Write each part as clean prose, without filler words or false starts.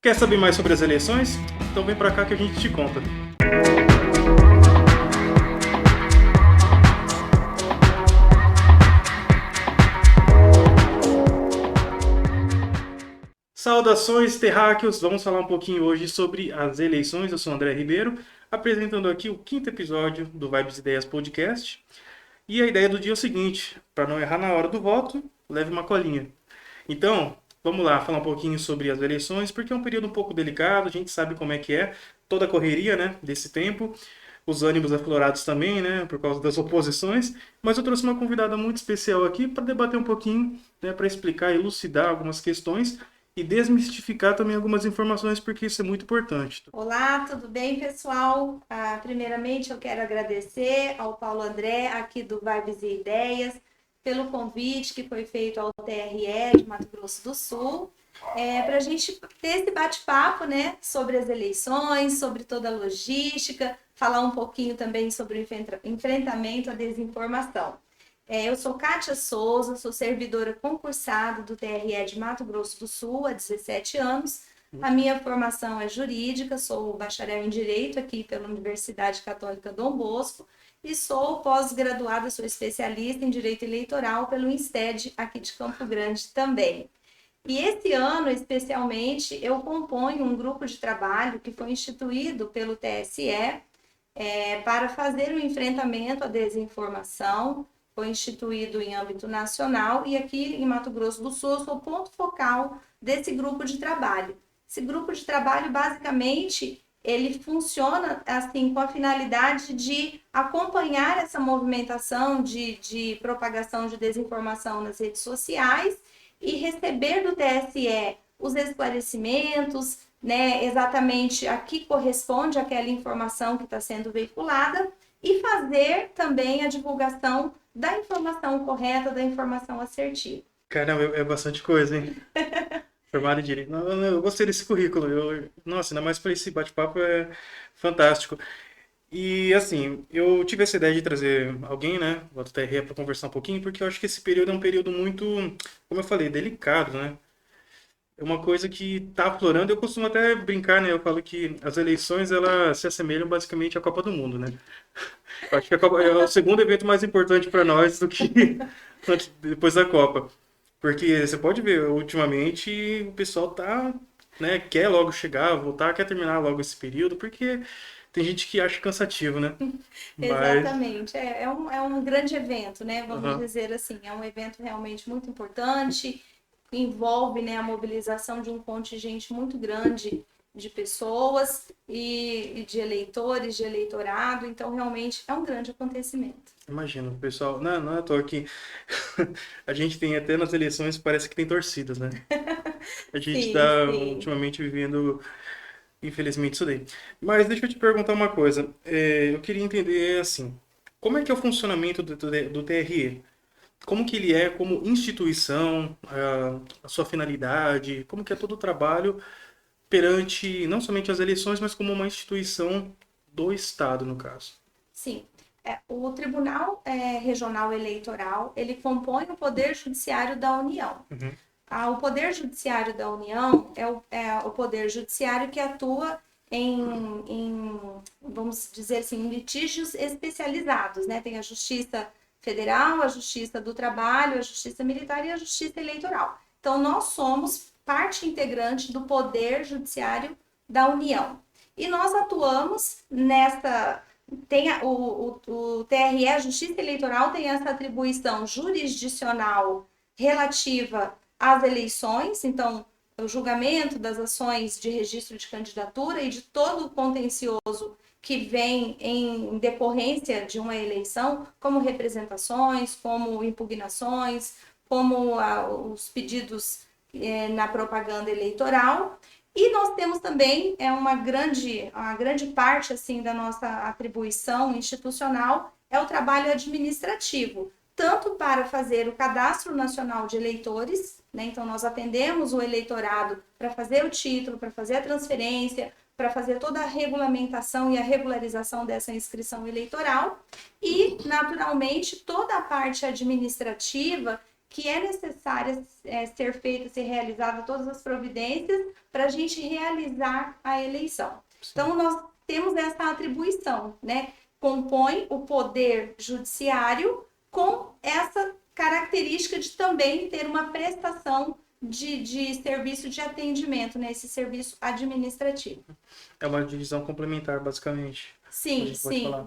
Quer saber mais sobre as eleições? Então vem pra cá que a gente te conta. Saudações, terráqueos! Vamos falar um pouquinho hoje sobre as eleições. Eu sou o André Ribeiro, apresentando aqui o quinto episódio do Vibes Ideias Podcast. E a ideia do dia é o seguinte: para não errar na hora do voto, leve uma colinha. Então, vamos lá falar um pouquinho sobre as eleições, porque é um período um pouco delicado, a gente sabe como é que é, toda a correria, né, desse tempo, os ânimos aflorados também, né, por causa das oposições, mas eu trouxe uma convidada muito especial aqui para debater um pouquinho, né, para explicar, elucidar algumas questões e desmistificar também algumas informações, porque isso é muito importante. Olá, tudo bem, pessoal? Primeiramente, eu quero agradecer ao Paulo André, aqui do Vibes e Ideias, pelo convite que foi feito ao TRE de Mato Grosso do Sul, para a gente ter esse bate-papo, né, sobre as eleições, sobre toda a logística, falar um pouquinho também sobre o enfrentamento à desinformação. Eu sou Kátia Souza, sou servidora concursada do TRE de Mato Grosso do Sul há 17 anos. A minha formação é jurídica, sou bacharel em Direito aqui pela Universidade Católica Dom Bosco e sou pós-graduada, sou especialista em Direito Eleitoral pelo INSTED aqui de Campo Grande também. E esse ano, especialmente, eu componho um grupo de trabalho que foi instituído pelo TSE para fazer o enfrentamento à desinformação. Foi instituído em âmbito nacional e aqui em Mato Grosso do Sul eu sou ponto focal desse grupo de trabalho. Esse grupo de trabalho, basicamente, ele funciona assim com a finalidade de acompanhar essa movimentação de propagação de desinformação nas redes sociais e receber do TSE os esclarecimentos, né, exatamente a que corresponde aquela informação que está sendo veiculada e fazer também a divulgação da informação correta, da informação assertiva. Caramba, é bastante coisa, hein? Formado em Direito. Eu gostei desse currículo. Nossa, ainda mais para esse bate-papo é fantástico. E assim, eu tive essa ideia de trazer alguém, né, do TRE para conversar um pouquinho, porque eu acho que esse período é um período muito, como eu falei, delicado, né? É uma coisa que tá aflorando. Eu costumo até brincar, né? Eu falo que as eleições elas se assemelham basicamente à Copa do Mundo, né? Eu acho que a Copa é o segundo evento mais importante para nós do que depois da Copa. Porque você pode ver, ultimamente o pessoal tá, né, quer logo chegar, voltar, quer terminar logo esse período, porque tem gente que acha cansativo, né? Mas, Exatamente, é um grande evento, né? Vamos aham, dizer assim, é um evento realmente muito importante, envolve, né, a mobilização de um contingente muito grande de pessoas e de eleitores, de eleitorado, então realmente é um grande acontecimento. imagino, o pessoal, não é à toa que a gente tem até nas eleições, parece que tem torcidas, né? A gente Sim, está sim. ultimamente vivendo, infelizmente, isso daí. Mas deixa eu te perguntar uma coisa. Eu queria entender, assim, como é que é o funcionamento do TRE? Como que ele é como instituição, a sua finalidade, como que é todo o trabalho perante não somente as eleições, mas como uma instituição do Estado, no caso. Sim. O Tribunal Regional Eleitoral, ele compõe o Poder Judiciário da União. Uhum. O Poder Judiciário da União é o Poder Judiciário que atua vamos dizer assim, em litígios especializados, né? Tem a Justiça Federal, a Justiça do Trabalho, a Justiça Militar e a Justiça Eleitoral. Então, nós somos parte integrante do Poder Judiciário da União. E nós atuamos nessa. O TRE, a Justiça Eleitoral, tem essa atribuição jurisdicional relativa às eleições, então, o julgamento das ações de registro de candidatura e de todo o contencioso que vem em decorrência de uma eleição, como representações, como impugnações, como os pedidos na propaganda eleitoral. E nós temos também uma grande parte assim da nossa atribuição institucional é o trabalho administrativo, tanto para fazer o Cadastro Nacional de Eleitores, né? Então nós atendemos o eleitorado para fazer o título, para fazer a transferência, para fazer toda a regulamentação e a regularização dessa inscrição eleitoral e, naturalmente, toda a parte administrativa que é necessária ser feita, ser realizada todas as providências para a gente realizar a eleição. Sim. Então, nós temos essa atribuição, né? Compõe o poder judiciário com essa característica de também ter uma prestação de serviço de atendimento, né? Esse serviço administrativo. É uma divisão complementar, basicamente. Sim,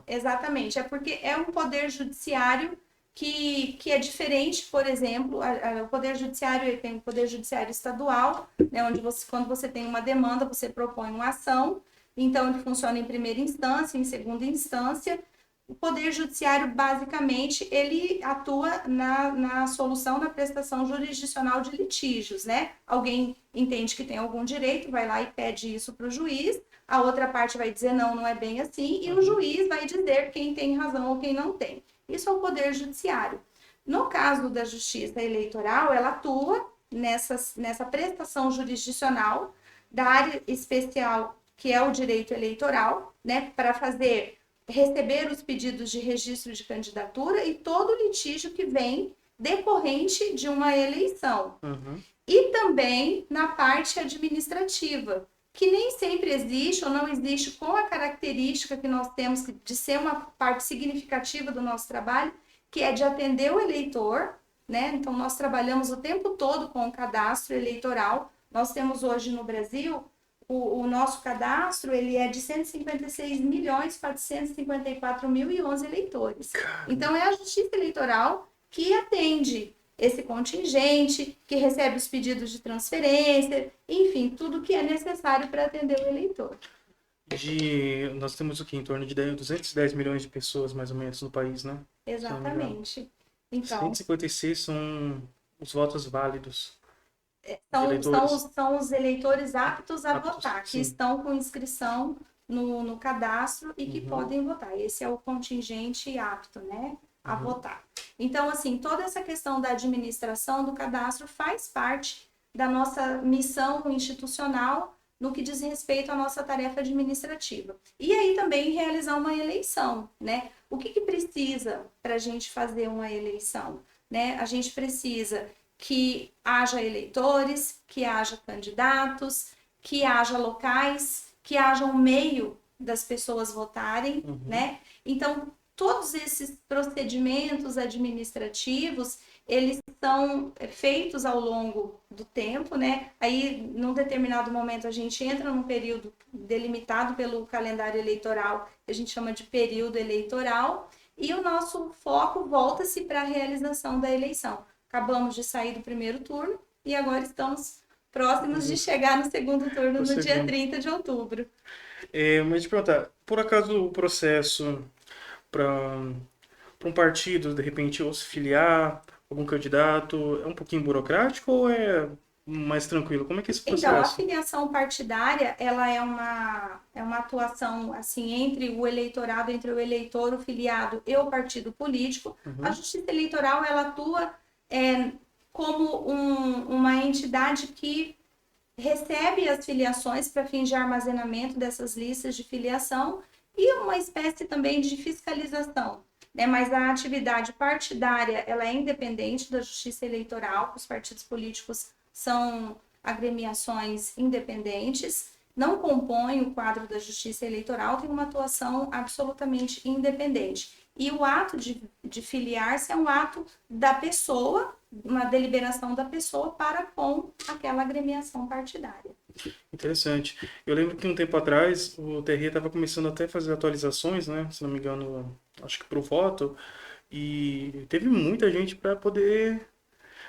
exatamente. É porque é um poder judiciário que é diferente, por exemplo, o Poder Judiciário ele tem o Poder Judiciário Estadual, né, onde quando você tem uma demanda, você propõe uma ação, então ele funciona em primeira instância, em segunda instância. O Poder Judiciário, basicamente, ele atua na solução da prestação jurisdicional de litígios, né? Alguém entende que tem algum direito, vai lá e pede isso para o juiz, a outra parte vai dizer não, não é bem assim, e o juiz vai dizer quem tem razão ou quem não tem. Isso é o Poder Judiciário. No caso da Justiça Eleitoral, ela atua nessa prestação jurisdicional da área especial, que é o direito eleitoral, né, para receber os pedidos de registro de candidatura e todo o litígio que vem decorrente de uma eleição. E também na parte administrativa, que nem sempre existe ou não existe com a característica que nós temos de ser uma parte significativa do nosso trabalho, que é de atender o eleitor, né? Então, nós trabalhamos o tempo todo com o cadastro eleitoral. Nós temos hoje no Brasil, o nosso cadastro, ele é de 156.454.011 eleitores. Então, é a Justiça Eleitoral que atende esse contingente, que recebe os pedidos de transferência, enfim, tudo que é necessário para atender o eleitor. Nós temos o quê? Em torno de 210 milhões de pessoas, mais ou menos, no país, né? Exatamente. Então, 156 são os votos válidos. São os eleitores aptos a votar, que sim. estão com inscrição no cadastro e que podem votar. Esse é o contingente apto, né, a votar. Então, assim, toda essa questão da administração do cadastro faz parte da nossa missão institucional no que diz respeito à nossa tarefa administrativa. E aí também realizar uma eleição, né? O que precisa para a gente fazer uma eleição, né? A gente precisa que haja eleitores, que haja candidatos, que haja locais, que haja um meio das pessoas votarem, né? Então, todos esses procedimentos administrativos, eles são feitos ao longo do tempo, né? Aí, num determinado momento, a gente entra num período delimitado pelo calendário eleitoral, que a gente chama de período eleitoral, e o nosso foco volta-se para a realização da eleição. Acabamos de sair do primeiro turno e agora estamos próximos de chegar no segundo turno no dia 30 de outubro. Mas te perguntar, por acaso o processo para um partido, de repente, ou se filiar, algum candidato, é um pouquinho burocrático ou é mais tranquilo? Como é que é esse processo? Então, a filiação partidária, ela é uma atuação, assim, entre o eleitorado, entre o eleitor, o filiado e o partido político. A Justiça Eleitoral, ela atua como uma entidade que recebe as filiações para fins de armazenamento dessas listas de filiação e uma espécie também de fiscalização, né? Mas a atividade partidária, ela é independente da Justiça Eleitoral, os partidos políticos são agremiações independentes, não compõem o quadro da Justiça Eleitoral, tem uma atuação absolutamente independente. E o ato de filiar-se é um ato da pessoa, uma deliberação da pessoa para com aquela agremiação partidária. Interessante. Eu lembro que um tempo atrás o TRE estava começando até a fazer atualizações, né? Se não me engano, acho que para o voto, e teve muita gente para poder,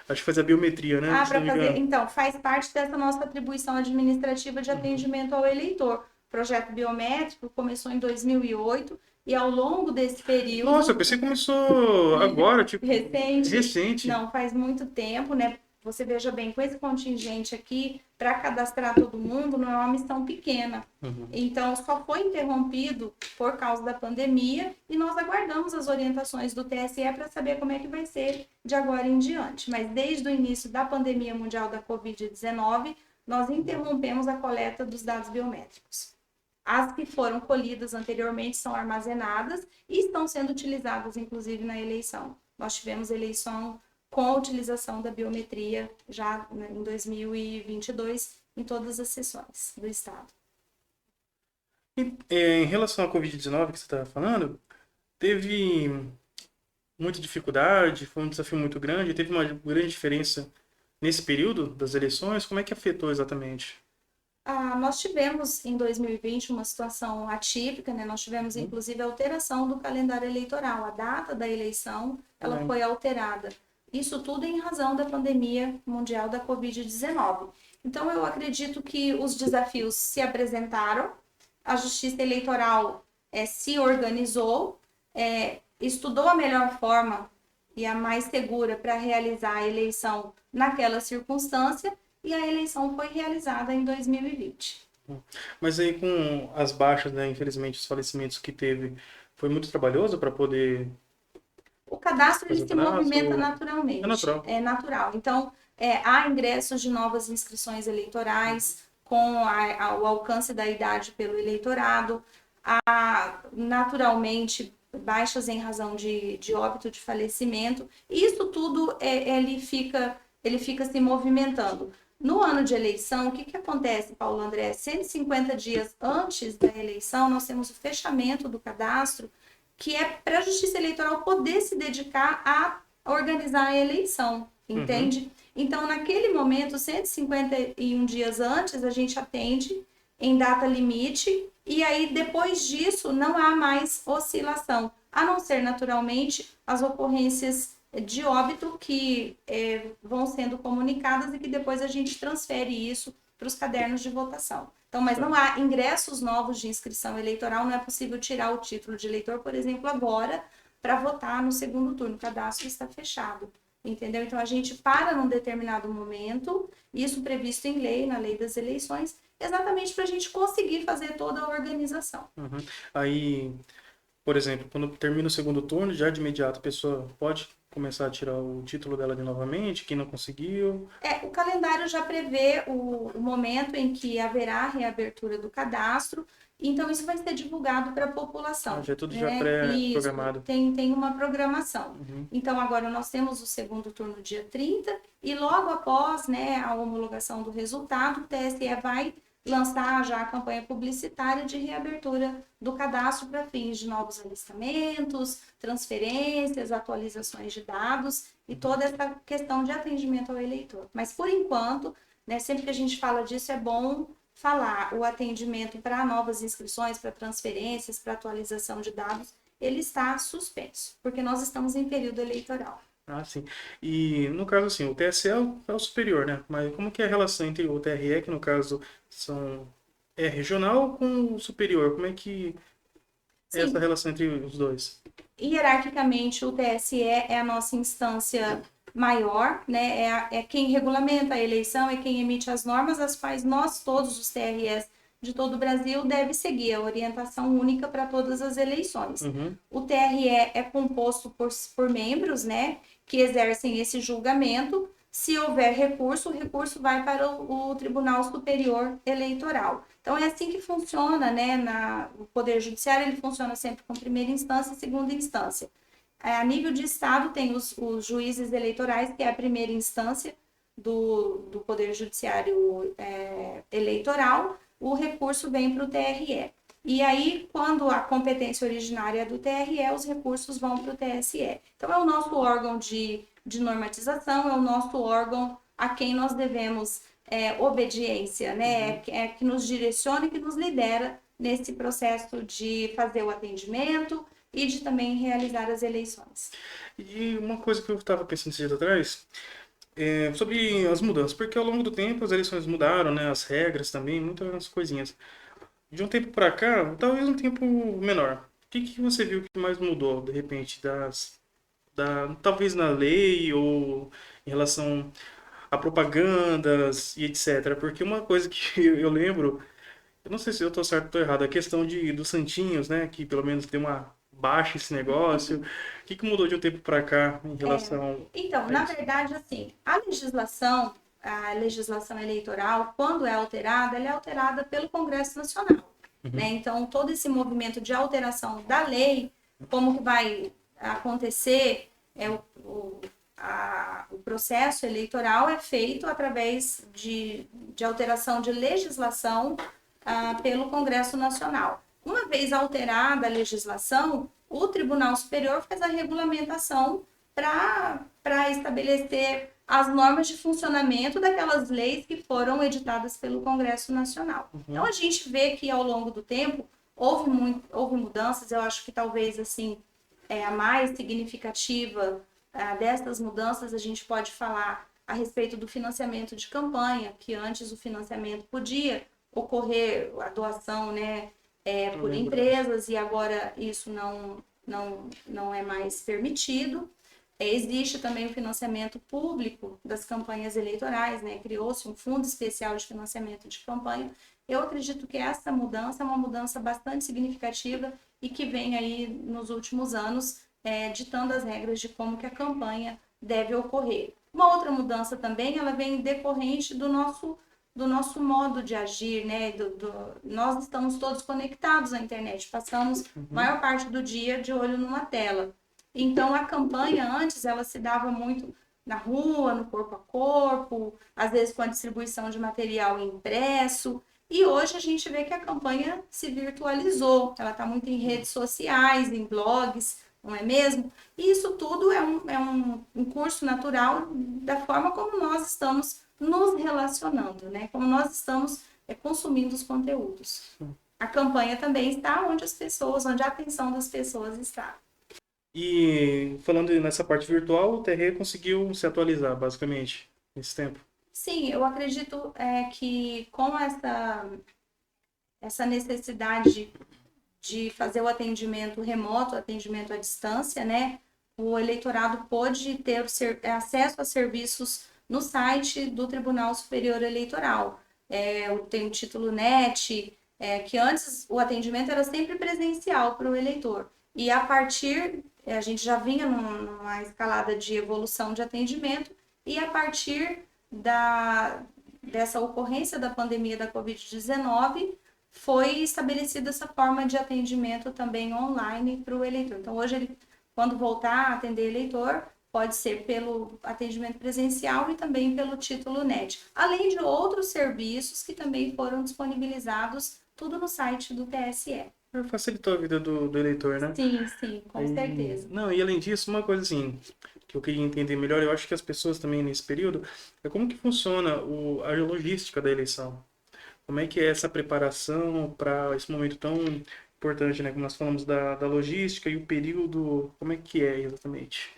acho que fazer a biometria, né? Para fazer, então, faz parte dessa nossa atribuição administrativa de atendimento ao eleitor. O projeto biométrico começou em 2008 e ao longo desse período... Nossa, eu pensei que começou agora, tipo... Recente. Não, faz muito tempo, né? Você veja bem, com esse contingente aqui, para cadastrar todo mundo, não é uma missão pequena. Então, só foi interrompido por causa da pandemia e nós aguardamos as orientações do TSE para saber como é que vai ser de agora em diante. Mas desde o início da pandemia mundial da Covid-19, nós interrompemos a coleta dos dados biométricos. As que foram colhidas anteriormente são armazenadas e estão sendo utilizadas, inclusive, na eleição. Nós tivemos eleição com a utilização da biometria já em 2022 em todas as sessões do Estado. E, em relação à Covid-19 que você estava falando, teve muita dificuldade, foi um desafio muito grande, teve uma grande diferença nesse período das eleições, como é que afetou exatamente? Nós tivemos em 2020 uma situação atípica, né? Nós tivemos inclusive a alteração do calendário eleitoral, a data da eleição ela foi alterada. Isso tudo em razão da pandemia mundial da Covid-19. Então eu acredito que os desafios se apresentaram, a Justiça Eleitoral se organizou, estudou a melhor forma e a mais segura para realizar a eleição naquela circunstância e a eleição foi realizada em 2020. Mas aí com as baixas, né, infelizmente os falecimentos que teve, foi muito trabalhoso para poder O cadastro ele fazer o se movimenta cadastro? É naturalmente, natural. é natural. Então, há ingressos de novas inscrições eleitorais com o alcance da idade pelo eleitorado, há naturalmente baixas em razão de óbito, de falecimento. Isso tudo ele fica se movimentando. No ano de eleição, o que acontece, Paulo André? 150 dias antes da eleição, nós temos o fechamento do cadastro, que é para a Justiça Eleitoral poder se dedicar a organizar a eleição, entende? Então, naquele momento, 151 dias antes, a gente atende em data limite, e aí, depois disso, não há mais oscilação, a não ser, naturalmente, as ocorrências de óbito que vão sendo comunicadas e que depois a gente transfere isso para os cadernos de votação. Então, mas não há ingressos novos de inscrição eleitoral, não é possível tirar o título de eleitor, por exemplo, agora, para votar no segundo turno. O cadastro está fechado, entendeu? Então, a gente para num determinado momento, isso previsto em lei, na lei das eleições, exatamente para a gente conseguir fazer toda a organização. Aí, por exemplo, quando termina o segundo turno, já de imediato a pessoa pode começar a tirar o título dela de novamente, quem não conseguiu. O calendário já prevê o momento em que haverá a reabertura do cadastro, então isso vai ser divulgado para a população. Já é tudo já Isso, pré-programado. tem uma programação. Então agora nós temos o segundo turno dia 30 e logo após, né, a homologação do resultado, o TSE vai lançar já a campanha publicitária de reabertura do cadastro para fins de novos alistamentos, transferências, atualizações de dados e toda essa questão de atendimento ao eleitor. Mas, por enquanto, né, sempre que a gente fala disso, é bom falar o atendimento para novas inscrições, para transferências, para atualização de dados, ele está suspenso, porque nós estamos em período eleitoral. Ah, sim. E no caso, assim, o TSE é o superior, né? Mas como que é a relação entre o TRE, que no caso é regional, com o superior? Como é que é essa Sim, relação entre os dois? hierarquicamente, o TSE é a nossa instância maior, né? É quem regulamenta a eleição, é quem emite as normas, as quais nós, todos os TREs de todo o Brasil, deve seguir a orientação única para todas as eleições. O TRE é composto por membros, né, que exercem esse julgamento. Se houver recurso, o recurso vai para o Tribunal Superior Eleitoral. Então, é assim que funciona, né? O Poder Judiciário, ele funciona sempre com primeira instância e segunda instância. A nível de Estado, tem os juízes eleitorais, que é a primeira instância do Poder Judiciário eleitoral. O recurso vem para o TRE. E aí, quando a competência originária é do TRE, os recursos vão para o TSE. Então, é o nosso órgão de normatização, é o nosso órgão a quem nós devemos obediência, né? É que nos direciona e que nos lidera nesse processo de fazer o atendimento e de também realizar as eleições. E uma coisa que eu estava pensando esses dias atrás sobre as mudanças, porque ao longo do tempo as eleições mudaram, né? As regras também, muitas coisinhas. De um tempo para cá, talvez um tempo menor. O que você viu que mais mudou, de repente, talvez na lei ou em relação a propagandas e etc. Porque uma coisa que eu lembro, eu não sei se eu estou certo ou estou errado, a questão dos santinhos, né? Que pelo menos deu uma baixa esse negócio. O que mudou de um tempo para cá em relação Então, a na isso? verdade, assim, a legislação eleitoral, quando é alterada, ela é alterada pelo Congresso Nacional, né? Então, todo esse movimento de alteração da lei, como que vai acontecer, o processo eleitoral é feito através de alteração de legislação pelo Congresso Nacional. Uma vez alterada a legislação, o Tribunal Superior faz a regulamentação para estabelecer as normas de funcionamento daquelas leis que foram editadas pelo Congresso Nacional. Então, a gente vê que, ao longo do tempo, houve mudanças. Eu acho que talvez assim a mais significativa dessas mudanças, a gente pode falar a respeito do financiamento de campanha, que antes o financiamento podia ocorrer, a doação, né, por empresas, e agora isso não é mais permitido. Existe também o financiamento público das campanhas eleitorais, né? Criou-se um fundo especial de financiamento de campanha. Eu acredito que essa mudança é uma mudança bastante significativa e que vem aí nos últimos anos ditando as regras de como que a campanha deve ocorrer. Uma outra mudança também, ela vem decorrente do nosso modo de agir, né? Nós estamos todos conectados à internet, passamos a maior parte do dia de olho numa tela. Então, a campanha antes, ela se dava muito na rua, no corpo a corpo, às vezes com a distribuição de material impresso. E hoje a gente vê que a campanha se virtualizou, ela está muito em redes sociais, em blogs, não é mesmo? E isso tudo é um curso natural da forma como nós estamos nos relacionando, né? Como nós estamos consumindo os conteúdos. A campanha também está onde a atenção das pessoas está. E falando nessa parte virtual, o TRE conseguiu se atualizar, basicamente, nesse tempo. Sim, eu acredito que com essa necessidade de fazer o atendimento remoto, o atendimento à distância, né? O eleitorado pôde ter acesso a serviços no site do Tribunal Superior Eleitoral. Tem o título NET, que antes o atendimento era sempre presencial para o eleitor. E a gente já vinha numa escalada de evolução de atendimento, e a partir dessa ocorrência da pandemia da Covid-19, foi estabelecida essa forma de atendimento também online para o eleitor. Então, hoje, ele, quando voltar a atender eleitor, pode ser pelo atendimento presencial e também pelo título NET. Além de outros serviços que também foram disponibilizados, tudo no site do TSE. Facilitou a vida do eleitor, né? Sim, com certeza. Não, e além disso, uma coisa assim, que eu queria entender melhor, eu acho que as pessoas também nesse período, é como que funciona a logística da eleição. Como é que é essa preparação para esse momento tão importante, né? Como nós falamos da logística e o período, como é que é exatamente?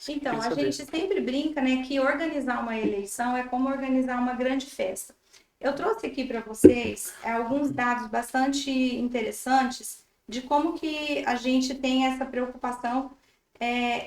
Então, a gente sempre brinca, né, que organizar uma eleição é como organizar uma grande festa. Eu trouxe aqui para vocês alguns dados bastante interessantes de como que a gente tem essa preocupação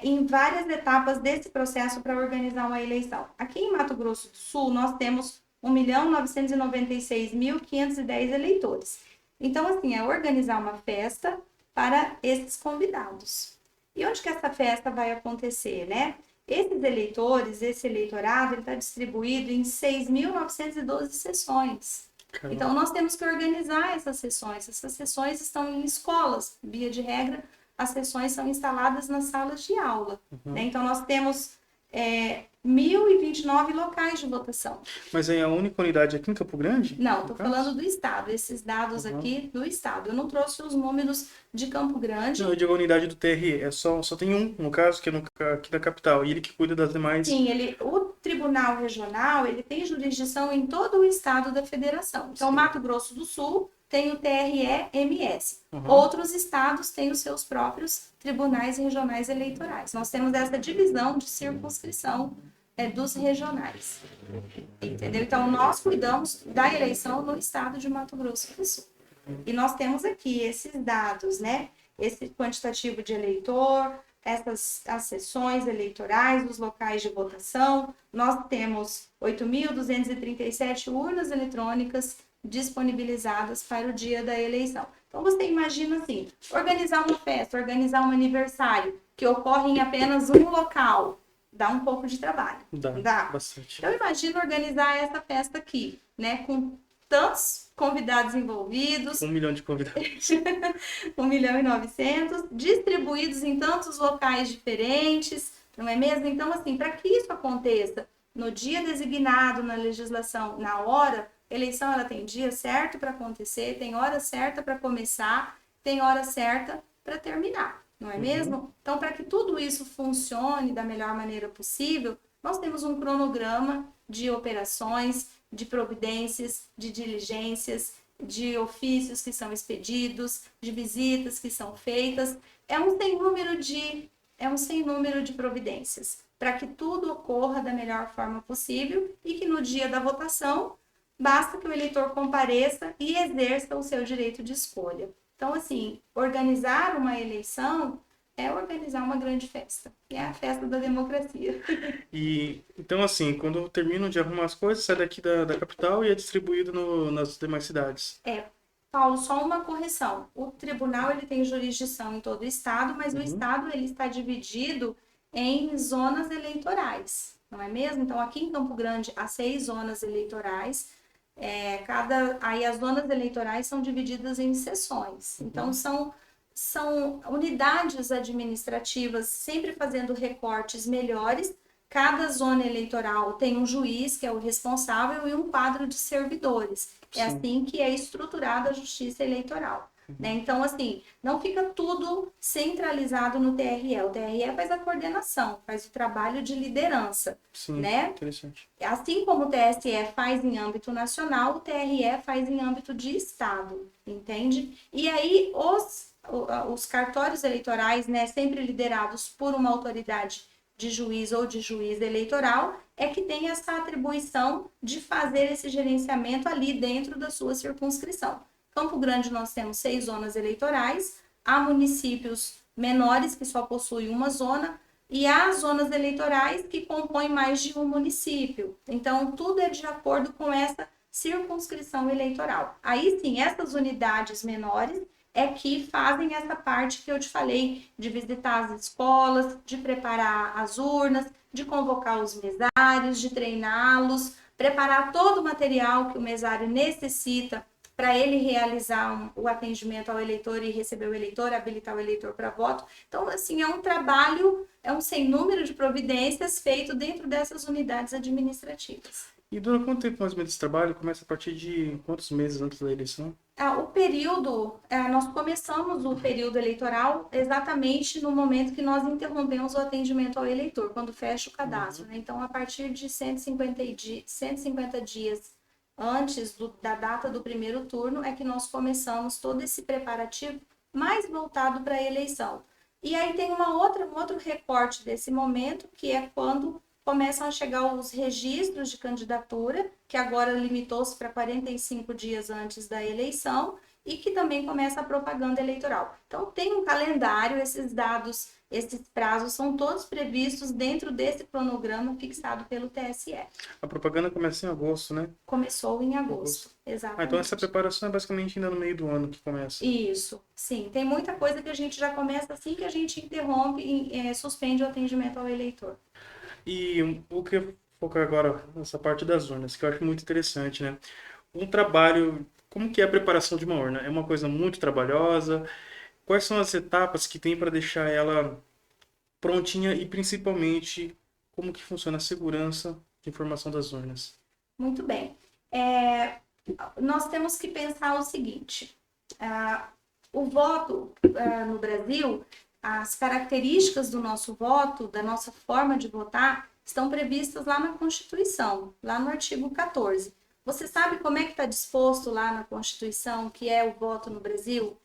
em várias etapas desse processo para organizar uma eleição. Aqui em Mato Grosso do Sul, nós temos 1.996.510 eleitores. Então, assim, é organizar uma festa para esses convidados. E onde que essa festa vai acontecer, né? Esses eleitores, esse eleitorado, ele está distribuído em 6.912 sessões. Caramba. Então, nós temos que organizar essas sessões. Essas sessões estão em escolas. Via de regra, as sessões são instaladas nas salas de aula. Né? Então, nós temos 1.029 locais de votação. Mas é a única unidade aqui em Campo Grande? Não, estou falando do estado. Esses dados aqui do estado. Eu não trouxe os números de Campo Grande. Não, eu digo a unidade do TRE. Só tem um, no caso, que é aqui da capital. E ele que cuida das demais. Sim, o Tribunal Regional, ele tem jurisdição em todo o estado da federação. Então, Mato Grosso do Sul tem o TRE-MS. Outros estados têm os seus próprios tribunais regionais eleitorais. Nós temos essa divisão de circunscrição dos regionais. Entendeu? Então, nós cuidamos da eleição no estado de Mato Grosso do Sul. E nós temos aqui esses dados, né? Esse quantitativo de eleitor, as sessões eleitorais, os locais de votação. Nós temos 8.237 urnas eletrônicas disponibilizadas para o dia da eleição. Então, você imagina assim, organizar uma festa, organizar um aniversário que ocorre em apenas um local, dá um pouco de trabalho. Dá bastante. Então, imagina organizar essa festa aqui, né, com tantos convidados envolvidos. 1 milhão de convidados. 1.900.000, distribuídos em tantos locais diferentes, não é mesmo? Então, assim, para que isso aconteça no dia designado na legislação, na hora, eleição ela tem dia certo para acontecer, tem hora certa para começar, tem hora certa para terminar, não é mesmo? Então, para que tudo isso funcione da melhor maneira possível, nós temos um cronograma de operações, de providências, de diligências, de ofícios que são expedidos, de visitas que são feitas. É um sem número de providências para que tudo ocorra da melhor forma possível e que no dia da votação basta que o eleitor compareça e exerça o seu direito de escolha. Então, assim, organizar uma eleição é organizar uma grande festa. É a festa da democracia. E então, assim, quando terminam de arrumar as coisas, sai daqui da capital e é distribuído nas demais cidades. Paulo, só uma correção. O tribunal ele tem jurisdição em todo o estado, mas o Uhum. estado ele está dividido em zonas eleitorais, não é mesmo? Então, aqui em Campo Grande, há 6 zonas eleitorais. Aí as zonas eleitorais são divididas em seções. Então, são unidades administrativas sempre fazendo recortes melhores. Cada zona eleitoral tem um juiz, que é o responsável, e um quadro de servidores. É Sim. assim que é estruturada a justiça eleitoral. Né? Então, assim, não fica tudo centralizado no TRE. O TRE faz a coordenação, faz o trabalho de liderança, Sim, né? interessante. Assim como o TSE faz em âmbito nacional, o TRE faz em âmbito de estado, entende? E aí os cartórios eleitorais, né, sempre liderados por uma autoridade de juiz ou de juiz eleitoral, é que tem essa atribuição de fazer esse gerenciamento ali dentro da sua circunscrição. Campo Grande nós temos 6 zonas eleitorais, há municípios menores que só possuem uma zona, e há zonas eleitorais que compõem mais de um município. Então, tudo é de acordo com essa circunscrição eleitoral. Aí sim, essas unidades menores é que fazem essa parte que eu te falei, de visitar as escolas, de preparar as urnas, de convocar os mesários, de treiná-los, preparar todo o material que o mesário necessita para ele realizar o atendimento ao eleitor e receber o eleitor, habilitar o eleitor para voto. Então, assim, é um trabalho, é um sem número de providências feito dentro dessas unidades administrativas. E dura quanto tempo mais ou menos esse trabalho? Começa a partir de quantos meses antes da eleição? O período, nós começamos o período eleitoral exatamente no momento que nós interrompemos o atendimento ao eleitor, quando fecha o cadastro. Né? Então, a partir de 150 dias antes da data do primeiro turno, é que nós começamos todo esse preparativo mais voltado para a eleição. E aí tem um outro recorte desse momento, que é quando começam a chegar os registros de candidatura, que agora limitou-se para 45 dias antes da eleição, e que também começa a propaganda eleitoral. Então, tem um calendário, esses dados, esses prazos são todos previstos dentro desse cronograma fixado pelo TSE. A propaganda começa em agosto, né? Começou em agosto, Agosto. Então essa exatamente. preparação é basicamente ainda no meio do ano que começa. Isso, sim. Tem muita coisa que a gente já começa assim que a gente interrompe e suspende o atendimento ao eleitor. E o que eu focar agora nessa parte das urnas, que eu acho muito interessante, né? Um trabalho, como que é a preparação de uma urna? É uma coisa muito trabalhosa? Quais são as etapas que tem para deixar ela prontinha e principalmente como que funciona a segurança de informação das urnas? Muito bem. Nós temos que pensar o seguinte: o voto no Brasil, as características do nosso voto, da nossa forma de votar, estão previstas lá na Constituição, lá no artigo 14. Você sabe como é que está disposto lá na Constituição que é o voto no Brasil?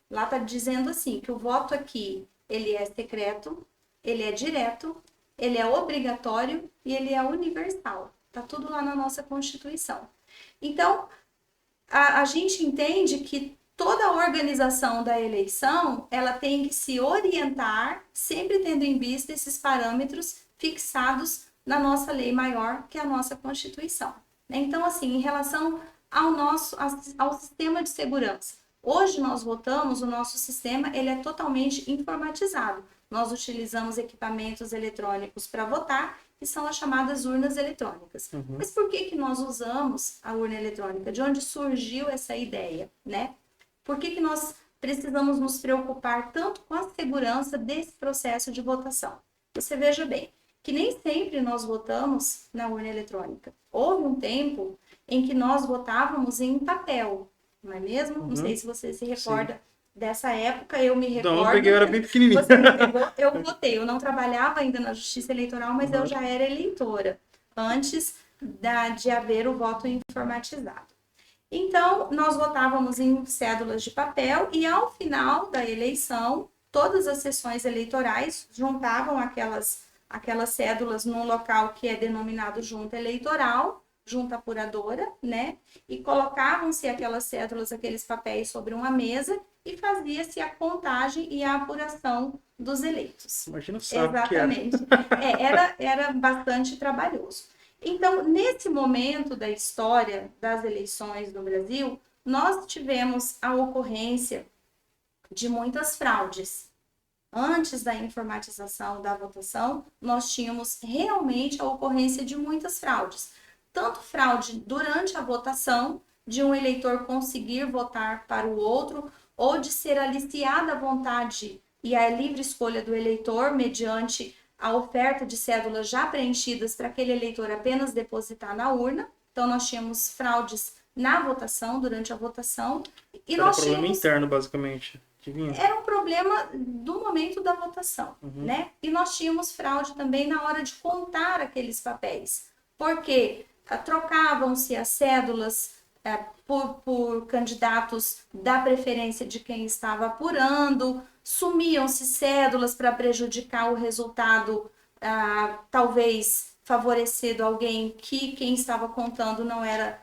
Lá está dizendo assim, que o voto aqui, ele é secreto, ele é direto, ele é obrigatório e ele é universal. Está tudo lá na nossa Constituição. Então, a gente entende que toda a organização da eleição, ela tem que se orientar, sempre tendo em vista esses parâmetros fixados na nossa lei maior, que é a nossa Constituição. Então, assim, em relação ao sistema de segurança, hoje nós votamos, o nosso sistema ele é totalmente informatizado. Nós utilizamos equipamentos eletrônicos para votar, que são as chamadas urnas eletrônicas. Mas por que nós usamos a urna eletrônica? De onde surgiu essa ideia, né? Por que nós precisamos nos preocupar tanto com a segurança desse processo de votação? Você veja bem, que nem sempre nós votamos na urna eletrônica. Houve um tempo em que nós votávamos em papel, não é mesmo? Não sei se você se recorda dessa época, eu me Não, eu recordo. peguei, eu era bem pequenininho. Você me pegou, eu votei. Eu não trabalhava ainda na Justiça Eleitoral, mas eu já era eleitora, antes de haver o voto informatizado. Então, nós votávamos em cédulas de papel e, ao final da eleição, todas as sessões eleitorais juntavam aquelas cédulas num local que é denominado junta eleitoral, junta apuradora, né? E colocavam-se aquelas cédulas, aqueles papéis sobre uma mesa e fazia-se a contagem e a apuração dos eleitos. Imagina o saco que era. Exatamente. Era bastante trabalhoso. Então, nesse momento da história das eleições no Brasil, nós tivemos a ocorrência de muitas fraudes. Antes da informatização da votação, nós tínhamos realmente a ocorrência de muitas fraudes. Tanto fraude durante a votação, de um eleitor conseguir votar para o outro, ou de ser aliciada a vontade e a livre escolha do eleitor mediante a oferta de cédulas já preenchidas para aquele eleitor apenas depositar na urna. Então, nós tínhamos fraudes na votação, durante a votação. E Era um problema interno, basicamente. Era um problema do momento da votação, né? E nós tínhamos fraude também na hora de contar aqueles papéis. Porque trocavam-se as cédulas por candidatos da preferência de quem estava apurando, sumiam-se cédulas para prejudicar o resultado, talvez favorecido alguém que quem estava contando não era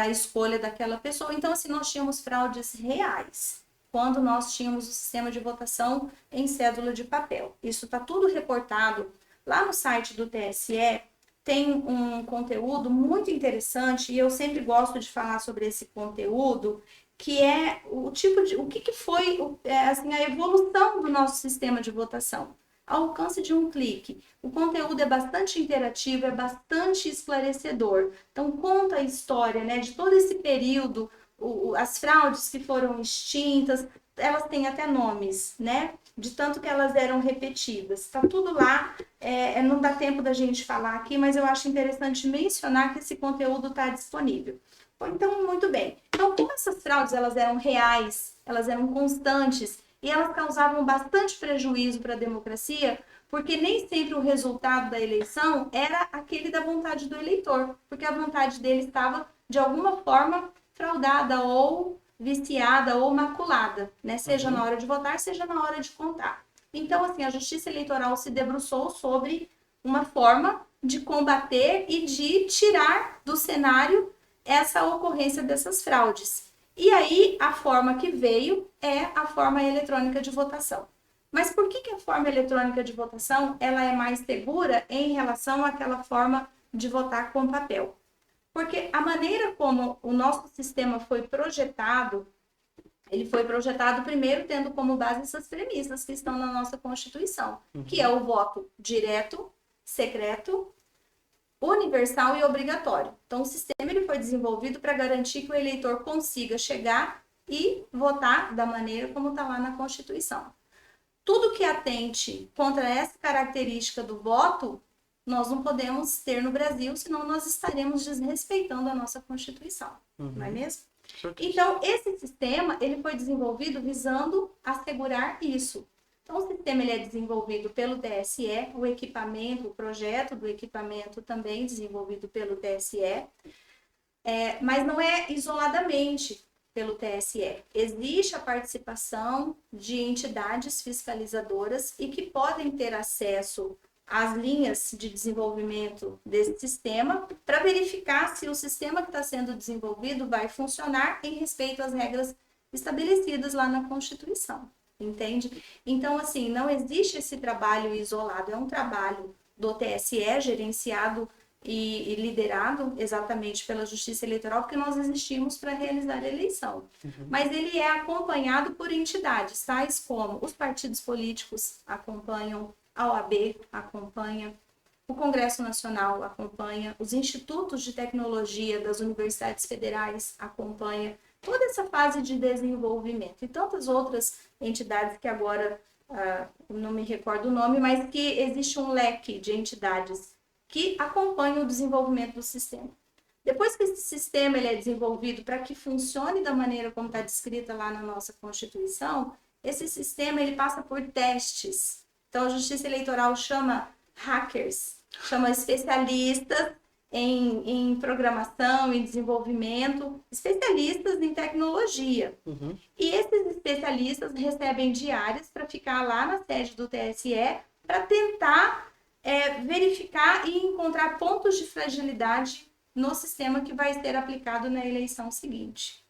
a escolha daquela pessoa. Então, assim, nós tínhamos fraudes reais quando nós tínhamos o sistema de votação em cédula de papel. Isso está tudo reportado lá no site do TSE. Tem um conteúdo muito interessante e eu sempre gosto de falar sobre esse conteúdo, que é o que foi assim, a evolução do nosso sistema de votação. Ao alcance de um clique. O conteúdo é bastante interativo, é bastante esclarecedor. Então, conta a história, né, de todo esse período, as fraudes que foram extintas, elas têm até nomes, né? De tanto que elas eram repetidas. Está tudo lá, não dá tempo da gente falar aqui, mas eu acho interessante mencionar que esse conteúdo está disponível. Então, muito bem. Então, como essas fraudes elas eram reais, elas eram constantes e elas causavam bastante prejuízo para a democracia, porque nem sempre o resultado da eleição era aquele da vontade do eleitor, porque a vontade dele estava, de alguma forma, fraudada ou viciada ou maculada, né? Seja na hora de votar, seja na hora de contar. Então, assim, a Justiça Eleitoral se debruçou sobre uma forma de combater e de tirar do cenário essa ocorrência dessas fraudes. E aí, a forma que veio é a forma eletrônica de votação. Mas por que a forma eletrônica de votação ela é mais segura em relação àquela forma de votar com papel? Porque a maneira como o nosso sistema foi projetado, ele foi projetado primeiro tendo como base essas premissas que estão na nossa Constituição, que é o voto direto, secreto, universal e obrigatório. Então, o sistema ele foi desenvolvido para garantir que o eleitor consiga chegar e votar da maneira como está lá na Constituição. Tudo que atente contra essa característica do voto, nós não podemos ter no Brasil, senão nós estaremos desrespeitando a nossa Constituição, não é mesmo? Então, esse sistema ele foi desenvolvido visando assegurar isso. Então, o sistema ele é desenvolvido pelo TSE, o equipamento, o projeto do equipamento também desenvolvido pelo TSE, mas não é isoladamente pelo TSE. Existe a participação de entidades fiscalizadoras e que podem ter acesso às linhas de desenvolvimento desse sistema para verificar se o sistema que está sendo desenvolvido vai funcionar em respeito às regras estabelecidas lá na Constituição. Entende? Então, assim, não existe esse trabalho isolado, é um trabalho do TSE, gerenciado e liderado exatamente pela Justiça Eleitoral, porque nós existimos para realizar a eleição. Mas ele é acompanhado por entidades, tais como os partidos políticos acompanham, a OAB acompanha, o Congresso Nacional acompanha, os institutos de tecnologia das universidades federais acompanham, toda essa fase de desenvolvimento e tantas outras entidades que agora não me recordo o nome, mas que existe um leque de entidades que acompanham o desenvolvimento do sistema. Depois que esse sistema ele é desenvolvido para que funcione da maneira como está descrita lá na nossa Constituição, esse sistema ele passa por testes. Então, a Justiça Eleitoral chama hackers, chama especialistas em programação, em desenvolvimento, especialistas em tecnologia. Uhum. E esses especialistas recebem diárias para ficar lá na sede do TSE para tentar verificar e encontrar pontos de fragilidade no sistema que vai ser aplicado na eleição seguinte.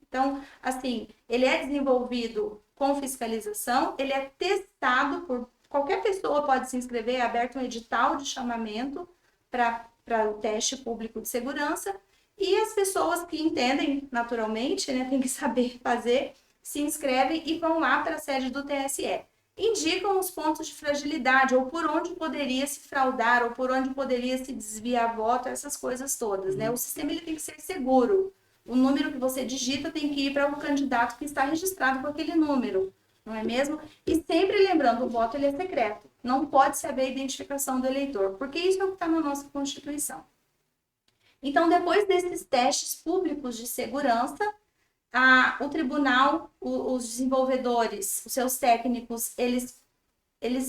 Então, assim, ele é desenvolvido com fiscalização, ele é testado por qualquer pessoa, pode se inscrever, é aberto um edital de chamamento para o teste público de segurança, e as pessoas que entendem naturalmente, né, tem que saber fazer, se inscrevem e vão lá para a sede do TSE. Indicam os pontos de fragilidade, ou por onde poderia se fraudar, ou por onde poderia se desviar voto, essas coisas todas, né? O sistema ele tem que ser seguro. O número que você digita tem que ir para o candidato que está registrado com aquele número, não é mesmo? E sempre lembrando, o voto ele é secreto. Não pode saber a identificação do eleitor, porque isso é o que está na nossa Constituição. Então, depois desses testes públicos de segurança, o tribunal, os desenvolvedores, os seus técnicos, eles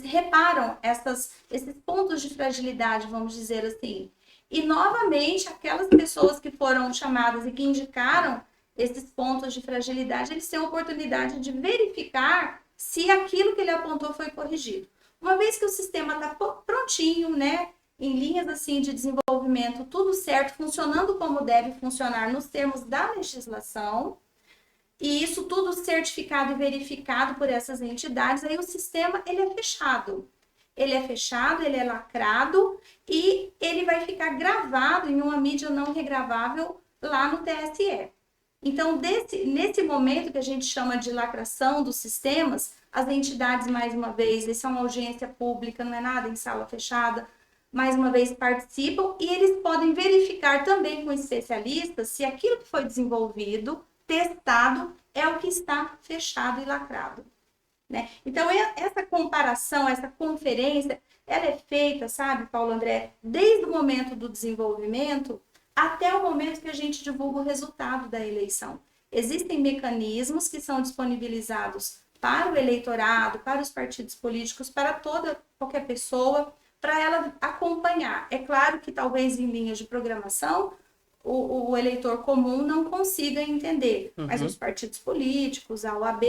reparam esses pontos de fragilidade, vamos dizer assim. E, novamente, aquelas pessoas que foram chamadas e que indicaram esses pontos de fragilidade, eles têm a oportunidade de verificar se aquilo que ele apontou foi corrigido. Uma vez que o sistema está prontinho, né, em linhas assim de desenvolvimento, tudo certo, funcionando como deve funcionar nos termos da legislação, e isso tudo certificado e verificado por essas entidades, aí o sistema ele é fechado. Ele é fechado, ele é lacrado e ele vai ficar gravado em uma mídia não regravável lá no TSE. Então, nesse momento que a gente chama de lacração dos sistemas, as entidades, mais uma vez, isso é uma audiência pública, não é nada em sala fechada, mais uma vez participam e eles podem verificar também com especialistas se aquilo que foi desenvolvido, testado, é o que está fechado e lacrado. Né? Então, essa comparação, essa conferência, ela é feita, sabe, Paulo André, desde o momento do desenvolvimento até o momento que a gente divulga o resultado da eleição. Existem mecanismos que são disponibilizados para o eleitorado, para os partidos políticos, para qualquer pessoa, para ela acompanhar. É claro que talvez em linhas de programação o eleitor comum não consiga entender, mas os partidos políticos, a OAB,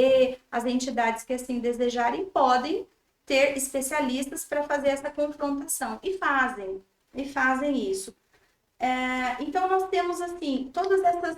as entidades que assim desejarem podem ter especialistas para fazer essa confrontação e fazem isso. Então nós temos assim todas essas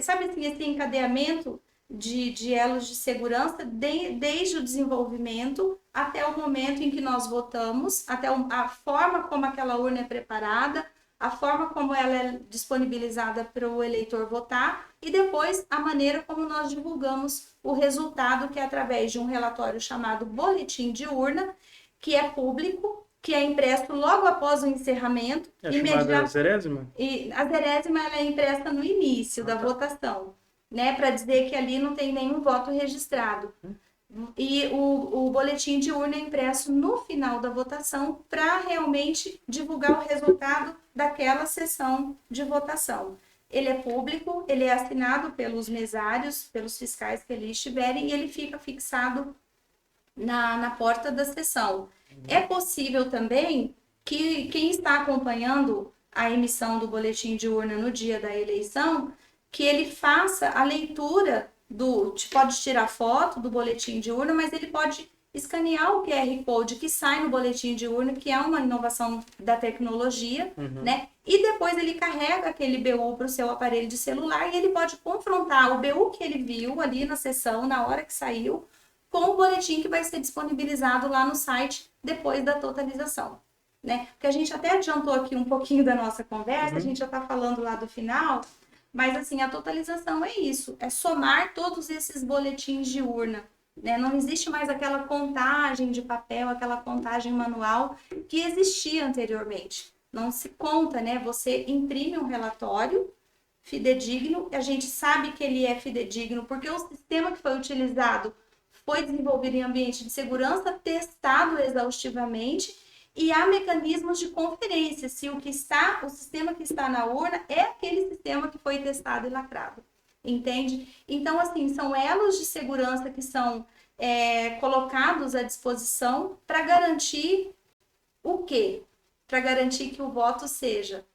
sabe assim, esse encadeamento de elos de segurança desde o desenvolvimento até o momento em que nós votamos, até a forma como aquela urna é preparada, a forma como ela é disponibilizada para o eleitor votar e depois a maneira como nós divulgamos o resultado, que é através de um relatório chamado boletim de urna, que é público, que é impresso logo após o encerramento. É chamada zerésima? E a zerésima ela é impressa no início da votação, né, para dizer que ali não tem nenhum voto registrado. E o boletim de urna é impresso no final da votação para realmente divulgar o resultado daquela sessão de votação. Ele é público, ele é assinado pelos mesários, pelos fiscais que ali estiverem, e ele fica fixado na porta da sessão. É possível também que quem está acompanhando a emissão do boletim de urna no dia da eleição, que ele faça a leitura pode tirar foto do boletim de urna, mas ele pode escanear o QR Code que sai no boletim de urna, que é uma inovação da tecnologia, né? E depois ele carrega aquele BU para o seu aparelho de celular e ele pode confrontar o BU que ele viu ali na sessão, na hora que saiu, com o boletim que vai ser disponibilizado lá no site depois da totalização, né? Porque a gente até adiantou aqui um pouquinho da nossa conversa, a gente já está falando lá do final. Mas, assim, a totalização é isso, é somar todos esses boletins de urna, né? Não existe mais aquela contagem de papel, aquela contagem manual que existia anteriormente. Não se conta, né? Você imprime um relatório fidedigno, a gente sabe que ele é fidedigno, porque o sistema que foi utilizado foi desenvolvido em ambiente de segurança, testado exaustivamente, e há mecanismos de conferência se o sistema que está na urna é aquele sistema que foi testado e lacrado. Entende? Então, assim, são elos de segurança que são colocados à disposição para garantir o quê? Para garantir que o voto seja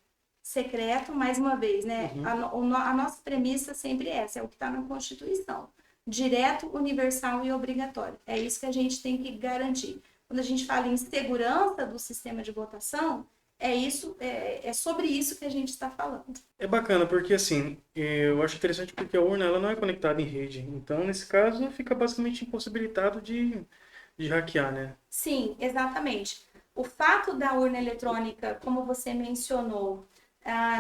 secreto, mais uma vez, né? A nossa premissa sempre é essa, é o que está na Constituição. Direto, universal e obrigatório. É isso que a gente tem que garantir. Quando a gente fala em segurança do sistema de votação, é sobre isso que a gente está falando. É bacana, porque assim, eu acho interessante porque a urna ela não é conectada em rede. Então, nesse caso, fica basicamente impossibilitado de hackear, né? Sim, exatamente. O fato da urna eletrônica, como você mencionou,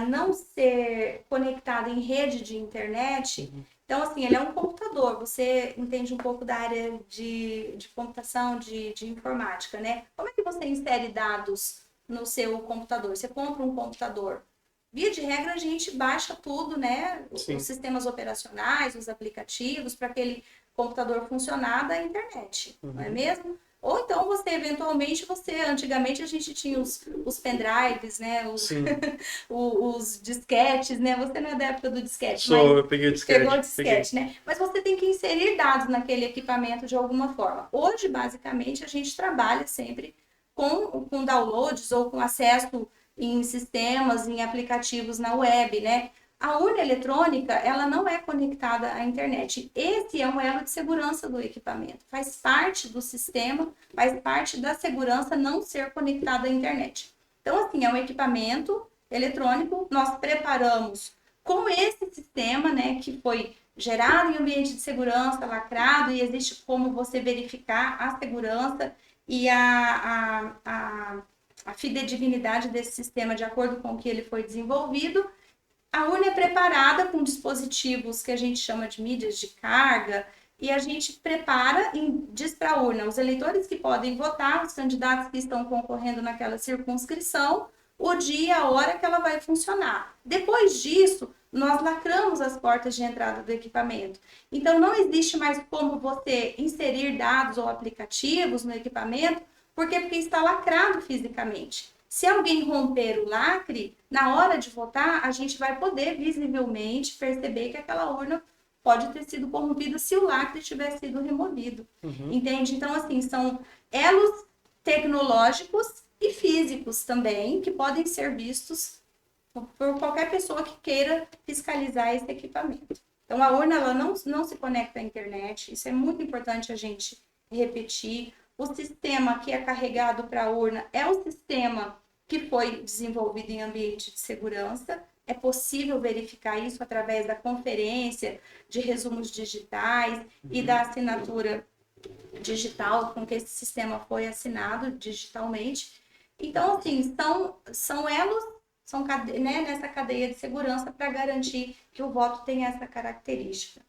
não ser conectada em rede de internet, então, assim, ele é um computador. Você entende um pouco da área de computação, de informática, né? Como é que você insere dados no seu computador? Você compra um computador. Via de regra, a gente baixa tudo, né? Sim. Os sistemas operacionais, os aplicativos, para aquele computador funcionar da internet, não é mesmo? Ou então eventualmente, antigamente a gente tinha os pendrives, né? Os disquetes, né? Você não é da época do disquete, Eu peguei o disquete. pegou o disquete, né? Mas você tem que inserir dados naquele equipamento de alguma forma. Hoje, basicamente, a gente trabalha sempre com downloads ou com acesso em sistemas, em aplicativos na web, né? A urna eletrônica, ela não é conectada à internet. Esse é um elo de segurança do equipamento. Faz parte do sistema, faz parte da segurança não ser conectada à internet. Então, assim, é um equipamento eletrônico, nós preparamos com esse sistema, né, que foi gerado em ambiente de segurança, lacrado, e existe como você verificar a segurança e a fidedignidade desse sistema de acordo com o que ele foi desenvolvido. A urna é preparada com dispositivos que a gente chama de mídias de carga, e a gente prepara e diz para a urna os eleitores que podem votar, os candidatos que estão concorrendo naquela circunscrição, o dia, a hora que ela vai funcionar. Depois disso, nós lacramos as portas de entrada do equipamento. Então, não existe mais como você inserir dados ou aplicativos no equipamento, porque está lacrado fisicamente. Se alguém romper o lacre, na hora de votar, a gente vai poder visivelmente perceber que aquela urna pode ter sido corrompida se o lacre tiver sido removido. Entende? Então, assim, são elos tecnológicos e físicos também, que podem ser vistos por qualquer pessoa que queira fiscalizar esse equipamento. Então, a urna ela não se conecta à internet, isso é muito importante a gente repetir. O sistema que é carregado para a urna é o sistema que foi desenvolvido em ambiente de segurança. É possível verificar isso através da conferência de resumos digitais e da assinatura digital com que esse sistema foi assinado digitalmente. Então, assim, são elos, né, nessa cadeia de segurança para garantir que o voto tenha essa característica.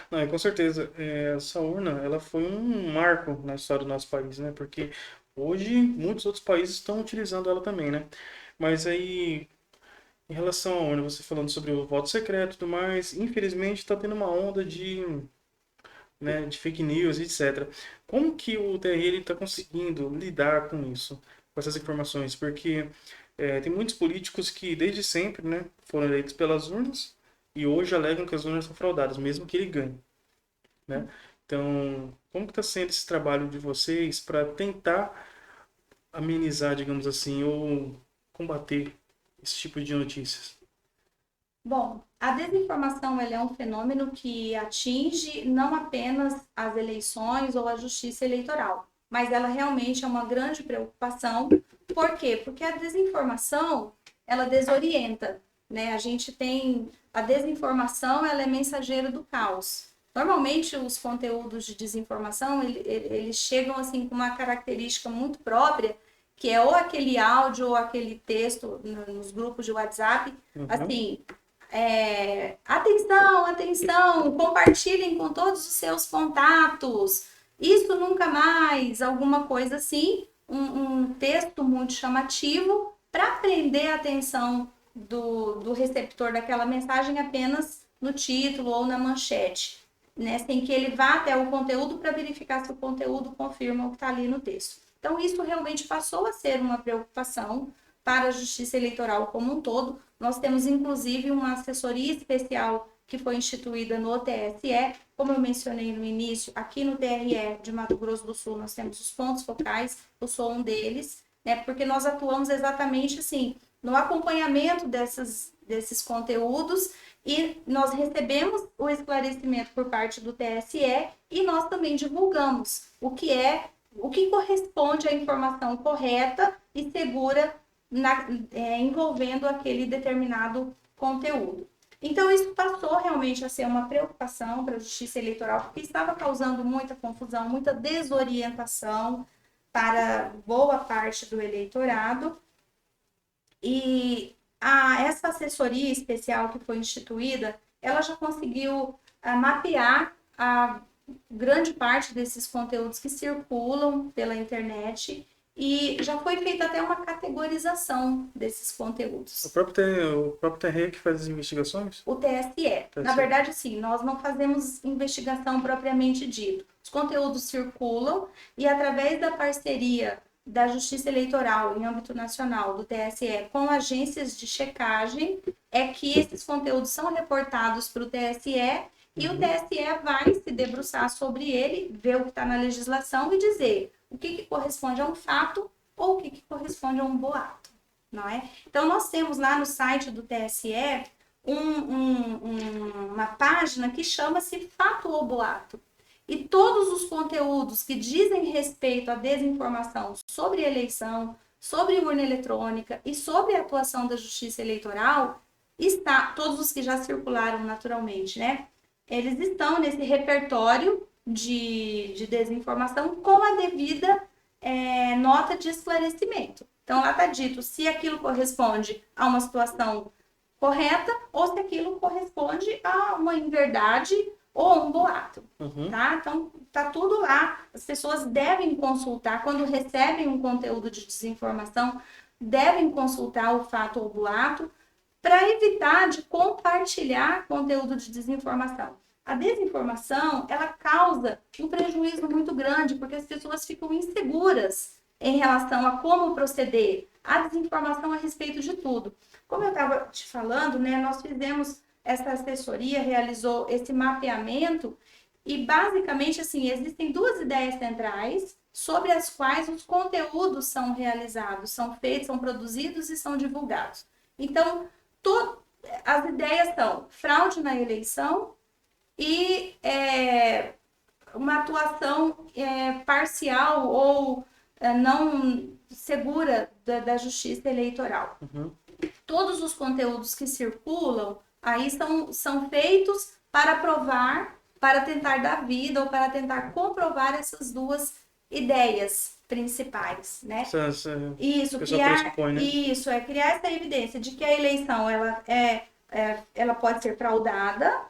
Não, com certeza. Essa urna, ela foi um marco na história do nosso país, né? Porque hoje muitos outros países estão utilizando ela também, né? Mas aí, em relação à urna, você falando sobre o voto secreto e tudo mais, infelizmente está tendo uma onda né, de fake news, etc. Como que o TRE está conseguindo lidar com isso, com essas informações? Porque tem muitos políticos que desde sempre, né, foram eleitos pelas urnas e hoje alegam que as urnas são fraudadas, mesmo que ele ganhe, né? Então, como que está sendo esse trabalho de vocês para tentar amenizar, digamos assim, ou combater esse tipo de notícias? Bom, a desinformação ela é um fenômeno que atinge não apenas as eleições ou a justiça eleitoral, mas ela realmente é uma grande preocupação. Por quê? Porque a desinformação, ela desorienta, né? A gente tem a desinformação, ela é mensageira do caos. Normalmente os conteúdos de desinformação, eles chegam assim com uma característica muito própria, que é ou aquele áudio ou aquele texto nos grupos de WhatsApp, assim, atenção, atenção, compartilhem com todos os seus contatos, isso nunca mais, alguma coisa assim, um texto muito chamativo para prender a atenção do receptor daquela mensagem apenas no título ou na manchete. né, sem que ele vá até o conteúdo para verificar se o conteúdo confirma o que está ali no texto. Então, isso realmente passou a ser uma preocupação para a Justiça Eleitoral como um todo. Nós temos, inclusive, uma assessoria especial que foi instituída no TSE. Como eu mencionei no início, aqui no TRE de Mato Grosso do Sul, nós temos os pontos focais, eu sou um deles, né, porque nós atuamos exatamente assim, no acompanhamento desses conteúdos, e nós recebemos o esclarecimento por parte do TSE e nós também divulgamos o que corresponde à informação correta e segura envolvendo aquele determinado conteúdo. Então, isso passou realmente a ser uma preocupação para a Justiça Eleitoral, porque estava causando muita confusão, muita desorientação para boa parte do eleitorado. E essa assessoria especial que foi instituída, ela já conseguiu mapear a grande parte desses conteúdos que circulam pela internet e já foi feita até uma categorização desses conteúdos. O próprio TRE que faz as investigações? O TSE. Na verdade, sim, nós não fazemos investigação propriamente dito. Os conteúdos circulam e através da parceria da Justiça Eleitoral em âmbito nacional, do TSE, com agências de checagem, é que esses conteúdos são reportados para o TSE e o TSE vai se debruçar sobre ele, ver o que está na legislação e dizer o que corresponde a um fato ou o que corresponde a um boato, não é? Então, nós temos lá no site do TSE uma página que chama-se Fato ou Boato. E todos os conteúdos que dizem respeito à desinformação sobre eleição, sobre urna eletrônica e sobre a atuação da Justiça Eleitoral, todos os que já circularam naturalmente, né? Eles estão nesse repertório de desinformação com a devida nota de esclarecimento. Então, lá está dito se aquilo corresponde a uma situação correta ou se aquilo corresponde a uma inverdade ou um boato, tá? Então, tá tudo lá. As pessoas devem consultar, quando recebem um conteúdo de desinformação, devem consultar o fato ou boato para evitar de compartilhar conteúdo de desinformação. A desinformação, ela causa um prejuízo muito grande, porque as pessoas ficam inseguras em relação a como proceder. A desinformação a respeito de tudo. Como eu estava te falando, né, nós fizemos essa assessoria, realizou esse mapeamento e basicamente assim, existem duas ideias centrais sobre as quais os conteúdos são realizados, são feitos, são produzidos e são divulgados. Então, as ideias são fraude na eleição e uma atuação parcial ou não segura da Justiça Eleitoral. Todos os conteúdos que circulam aí são feitos para provar, para tentar dar vida ou para tentar comprovar essas duas ideias principais, né? Isso, criar essa evidência de que a eleição ela pode ser fraudada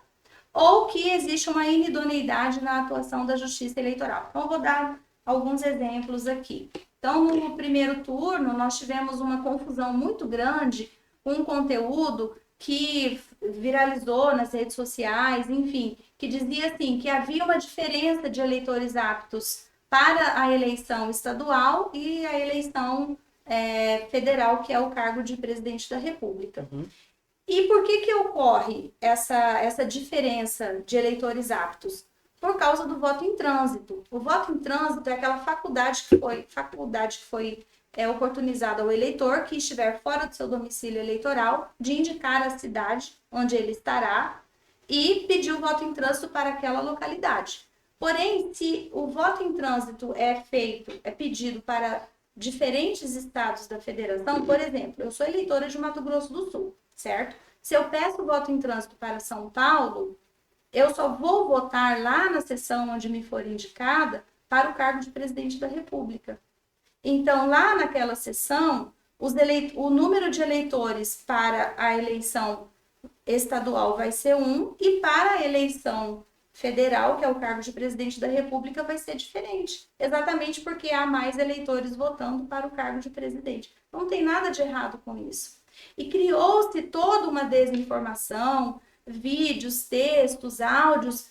ou que existe uma inidoneidade na atuação da Justiça Eleitoral. Então, eu vou dar alguns exemplos aqui. Então, no primeiro turno, nós tivemos uma confusão muito grande com um conteúdo que viralizou nas redes sociais, enfim, que dizia assim, que havia uma diferença de eleitores aptos para a eleição estadual e a eleição federal, que é o cargo de presidente da República. E por que ocorre essa diferença de eleitores aptos? Por causa do voto em trânsito. O voto em trânsito é aquela faculdade que foi oportunizada ao eleitor que estiver fora do seu domicílio eleitoral de indicar a cidade onde ele estará e pedir o voto em trânsito para aquela localidade. Porém, se o voto em trânsito é pedido para diferentes estados da federação, por exemplo, eu sou eleitora de Mato Grosso do Sul, certo? Se eu peço o voto em trânsito para São Paulo, eu só vou votar lá na sessão onde me for indicada para o cargo de presidente da República. Então, lá naquela sessão, o número de eleitores para a eleição estadual vai ser 1 e para a eleição federal, que é o cargo de presidente da República, vai ser diferente. Exatamente porque há mais eleitores votando para o cargo de presidente. Não tem nada de errado com isso. E criou-se toda uma desinformação, vídeos, textos, áudios,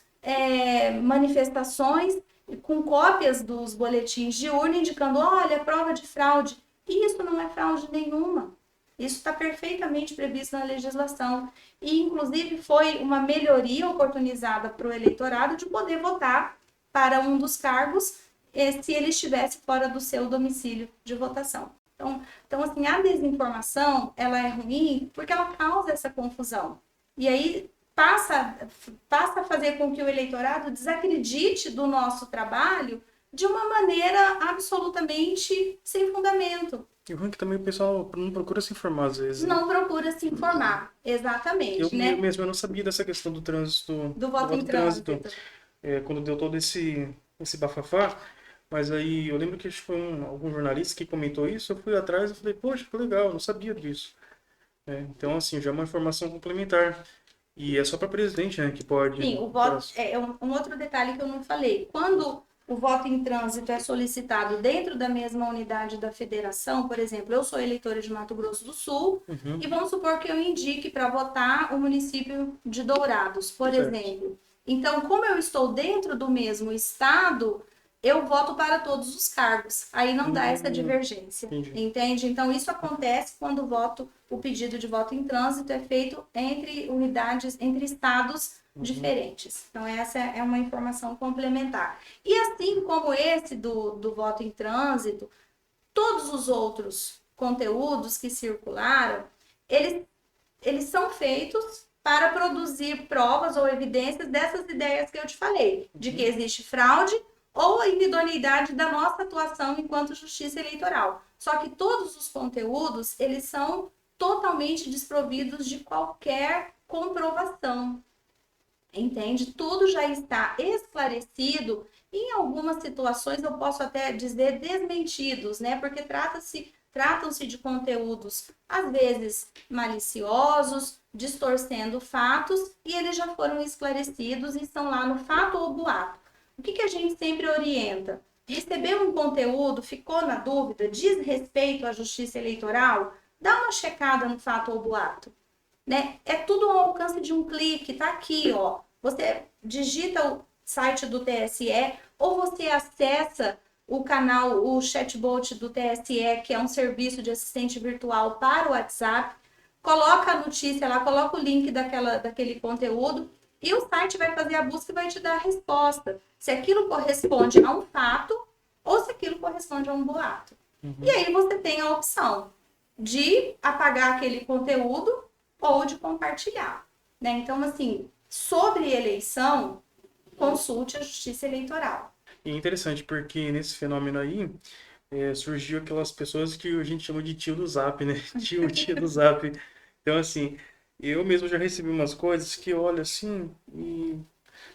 manifestações com cópias dos boletins de urna indicando, olha, prova de fraude. E isso não é fraude nenhuma. Isso está perfeitamente previsto na legislação. E, inclusive, foi uma melhoria oportunizada para o eleitorado de poder votar para um dos cargos se ele estivesse fora do seu domicílio de votação. Então, assim, a desinformação, ela é ruim porque ela causa essa confusão. E aí passa a fazer com que o eleitorado desacredite do nosso trabalho de uma maneira absolutamente sem fundamento. E o ruim é que também o pessoal não procura se informar às vezes, né? Não procura se informar, exatamente, Eu né? mesmo eu não sabia dessa questão do trânsito, Do do voto voto em em trânsito, trânsito. quando deu todo esse bafafá. Mas aí eu lembro que acho que foi algum jornalista que comentou isso, eu fui atrás e falei, poxa, que legal, eu não sabia disso. Então, assim, já é uma informação complementar. E é só para presidente, né, que pode, Sim, o no voto caso. é um outro detalhe que eu não falei. Quando o voto em trânsito é solicitado dentro da mesma unidade da federação, por exemplo, eu sou eleitora de Mato Grosso do Sul, Uhum, e vamos supor que eu indique para votar o município de Dourados, por certo. exemplo. Então, como eu estou dentro do mesmo estado, eu voto para todos os cargos. Aí não dá essa divergência, Entendi. entende? Então, isso acontece quando o pedido de voto em trânsito é feito entre unidades, entre estados Uhum, diferentes. Então, essa é uma informação complementar. E assim como esse do voto em trânsito, todos os outros conteúdos que circularam, eles, eles são feitos para produzir provas ou evidências dessas ideias que eu te falei, de que uhum. existe fraude ou a inidoneidade da nossa atuação enquanto justiça eleitoral. Só que todos os conteúdos, eles são totalmente desprovidos de qualquer comprovação. Entende? Tudo já está esclarecido. Em algumas situações eu posso até dizer desmentidos, né? Porque tratam-se de conteúdos às vezes maliciosos, distorcendo fatos, e eles já foram esclarecidos e estão lá no fato ou boato. O que a gente sempre orienta? Recebeu um conteúdo, ficou na dúvida, diz respeito à justiça eleitoral? Dá uma checada no fato ou boato, né? É tudo ao alcance de um clique, tá aqui, ó. Você digita o site do TSE ou você acessa o canal, o chatbot do TSE, que é um serviço de assistente virtual para o WhatsApp, coloca a notícia lá, coloca o link daquele conteúdo e o site vai fazer a busca e vai te dar a resposta. Se aquilo corresponde a um fato ou se aquilo corresponde a um boato. E Uhum. aí você tem a opção de apagar aquele conteúdo ou de compartilhar, né? Então, assim, sobre eleição, consulte a Justiça Eleitoral. E é interessante porque nesse fenômeno aí surgiu aquelas pessoas que a gente chama de tio do Zap, né? Tio, tia do Zap. Então, assim, eu mesmo já recebi umas coisas que eu olho assim e,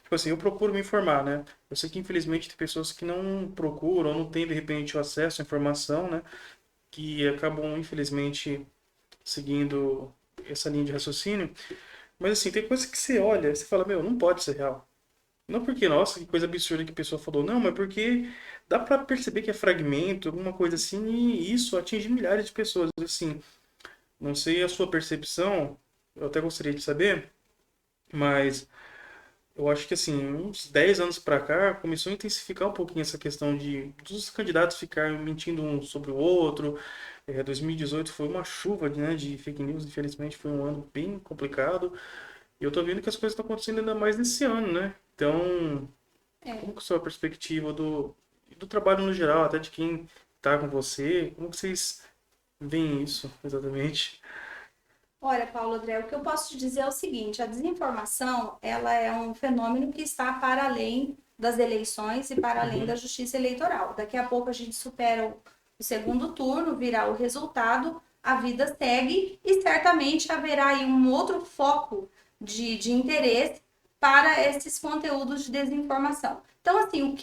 tipo assim, eu procuro me informar, né? Eu sei que infelizmente tem pessoas que não procuram, ou não têm de repente o acesso à informação, né? Que acabam, infelizmente, seguindo essa linha de raciocínio. Mas assim, tem coisa que você olha e você fala, meu, não pode ser real. Não porque, nossa, que coisa absurda que a pessoa falou. Não, mas porque dá pra perceber que é fragmento, alguma coisa assim, e isso atinge milhares de pessoas. Assim, não sei a sua percepção, eu até gostaria de saber, mas eu acho que assim, uns 10 anos pra cá, começou a intensificar um pouquinho essa questão de dos candidatos ficarem mentindo um sobre o outro. 2018 foi uma chuva, né, de fake news, infelizmente foi um ano bem complicado. E eu tô vendo que as coisas estão acontecendo ainda mais nesse ano, né? Então, como É. que é a sua perspectiva do trabalho no geral, até de quem tá com você? Como que vocês veem isso exatamente? Olha, Paulo André, o que eu posso te dizer é o seguinte: a desinformação, ela é um fenômeno que está para além das eleições e para além da Uhum, justiça eleitoral. Daqui a pouco a gente supera o segundo turno, virá o resultado, a vida segue e certamente haverá aí um outro foco de interesse para esses conteúdos de desinformação. Então, assim, o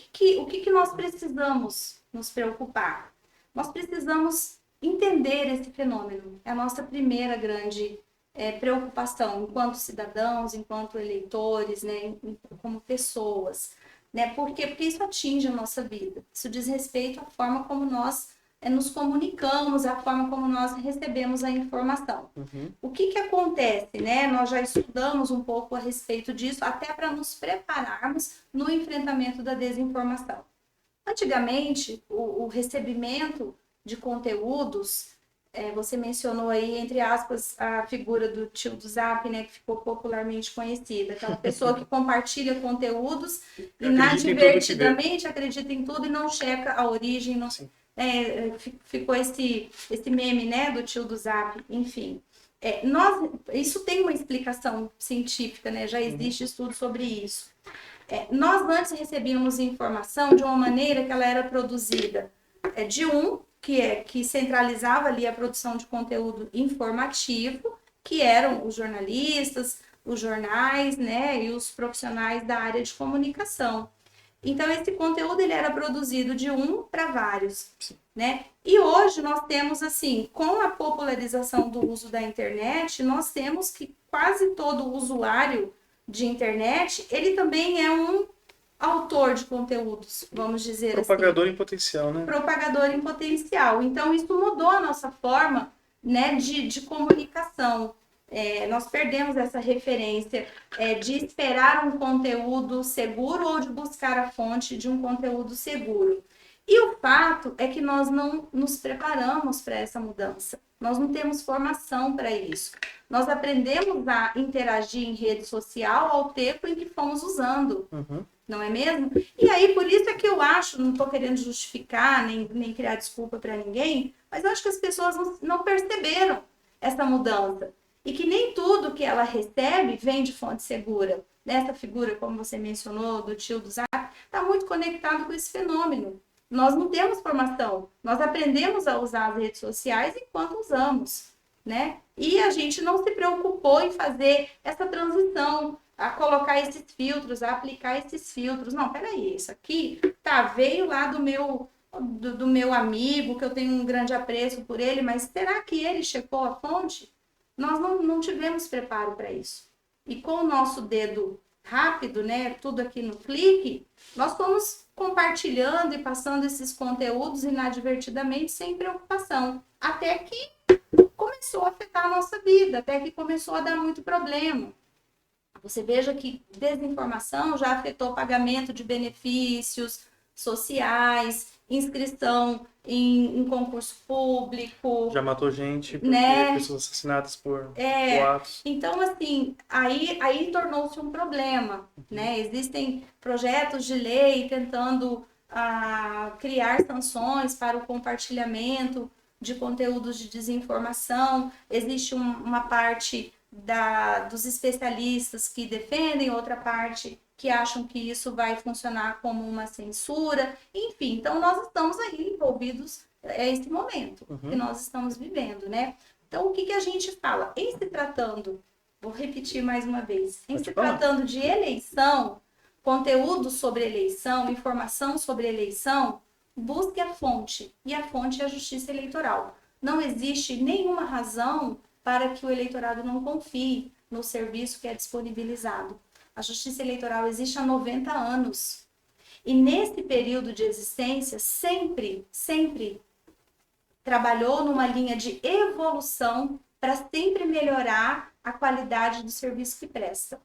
que nós precisamos nos preocupar? Nós precisamos entender esse fenômeno. É a nossa primeira grande preocupação enquanto cidadãos, enquanto eleitores, né, como pessoas. Né? Por quê? Porque isso atinge a nossa vida. Isso diz respeito à forma como nós nos comunicamos, a forma como nós recebemos a informação. Uhum. O que acontece, né? Nós já estudamos um pouco a respeito disso, até para nos prepararmos no enfrentamento da desinformação. Antigamente, o recebimento de conteúdos, você mencionou aí, entre aspas, a figura do tio do Zap, né, que ficou popularmente conhecida. Aquela pessoa que compartilha conteúdos Acredita em tudo que vê. inadvertidamente acredita em tudo e não checa a origem. Não, Sim. ficou esse meme, né, do tio do Zap, enfim. Isso tem uma explicação científica, né? Já existe estudo sobre isso. Nós antes recebíamos informação de uma maneira que ela era produzida de que centralizava ali a produção de conteúdo informativo, que eram os jornalistas, os jornais, né, e os profissionais da área de comunicação. Então, esse conteúdo ele era produzido de para vários, né? E hoje nós temos, assim, com a popularização do uso da internet, nós temos que quase todo usuário de internet, ele também é um autor de conteúdos, vamos dizer Propagador assim. em potencial, né? Propagador em potencial. Então, isso mudou a nossa forma, né, de comunicação. Nós perdemos essa referência de esperar um conteúdo seguro ou de buscar a fonte de um conteúdo seguro. E o fato é que nós não nos preparamos para essa mudança. Nós não temos formação para isso. Nós aprendemos a interagir em rede social ao tempo em que fomos usando. Uhum. Não é mesmo? E aí, por isso é que eu acho, não estou querendo justificar, nem criar desculpa para ninguém, mas eu acho que as pessoas não perceberam essa mudança. E que nem tudo que ela recebe vem de fonte segura. Nessa figura, como você mencionou, do tio do Zap, está muito conectado com esse fenômeno. Nós não temos formação, nós aprendemos a usar as redes sociais enquanto usamos, né? E a gente não se preocupou em fazer essa transição, a colocar esses filtros, a aplicar esses filtros. Não, peraí, isso aqui veio lá do meu amigo, que eu tenho um grande apreço por ele, mas será que ele checou a fonte? Nós não tivemos preparo para isso. E com o nosso dedo rápido, né, tudo aqui no clique, nós fomos compartilhando e passando esses conteúdos inadvertidamente, sem preocupação. Até que começou a afetar a nossa vida, até que começou a dar muito problema. Você veja que desinformação já afetou pagamento de benefícios sociais, inscrição em concurso público. Já matou gente, porque Né? pessoas assassinadas por boatos. Então, assim, aí tornou-se um problema, né? Existem projetos de lei tentando criar sanções para o compartilhamento de conteúdos de desinformação. Existe uma parte dos especialistas que defendem, outra parte que acham que isso vai funcionar como uma censura. Enfim, então nós estamos aí envolvidos esse momento que nós estamos vivendo, né? Então, o que a gente fala? Em se tratando, vou repetir mais uma vez, em se tratando de eleição, conteúdo sobre eleição, informação sobre eleição, busque a fonte. E a fonte é a Justiça Eleitoral. Não existe nenhuma razão para que o eleitorado não confie no serviço que é disponibilizado. A Justiça Eleitoral existe há 90 anos. E nesse período de existência, sempre trabalhou numa linha de evolução para sempre melhorar a qualidade do serviço que presta.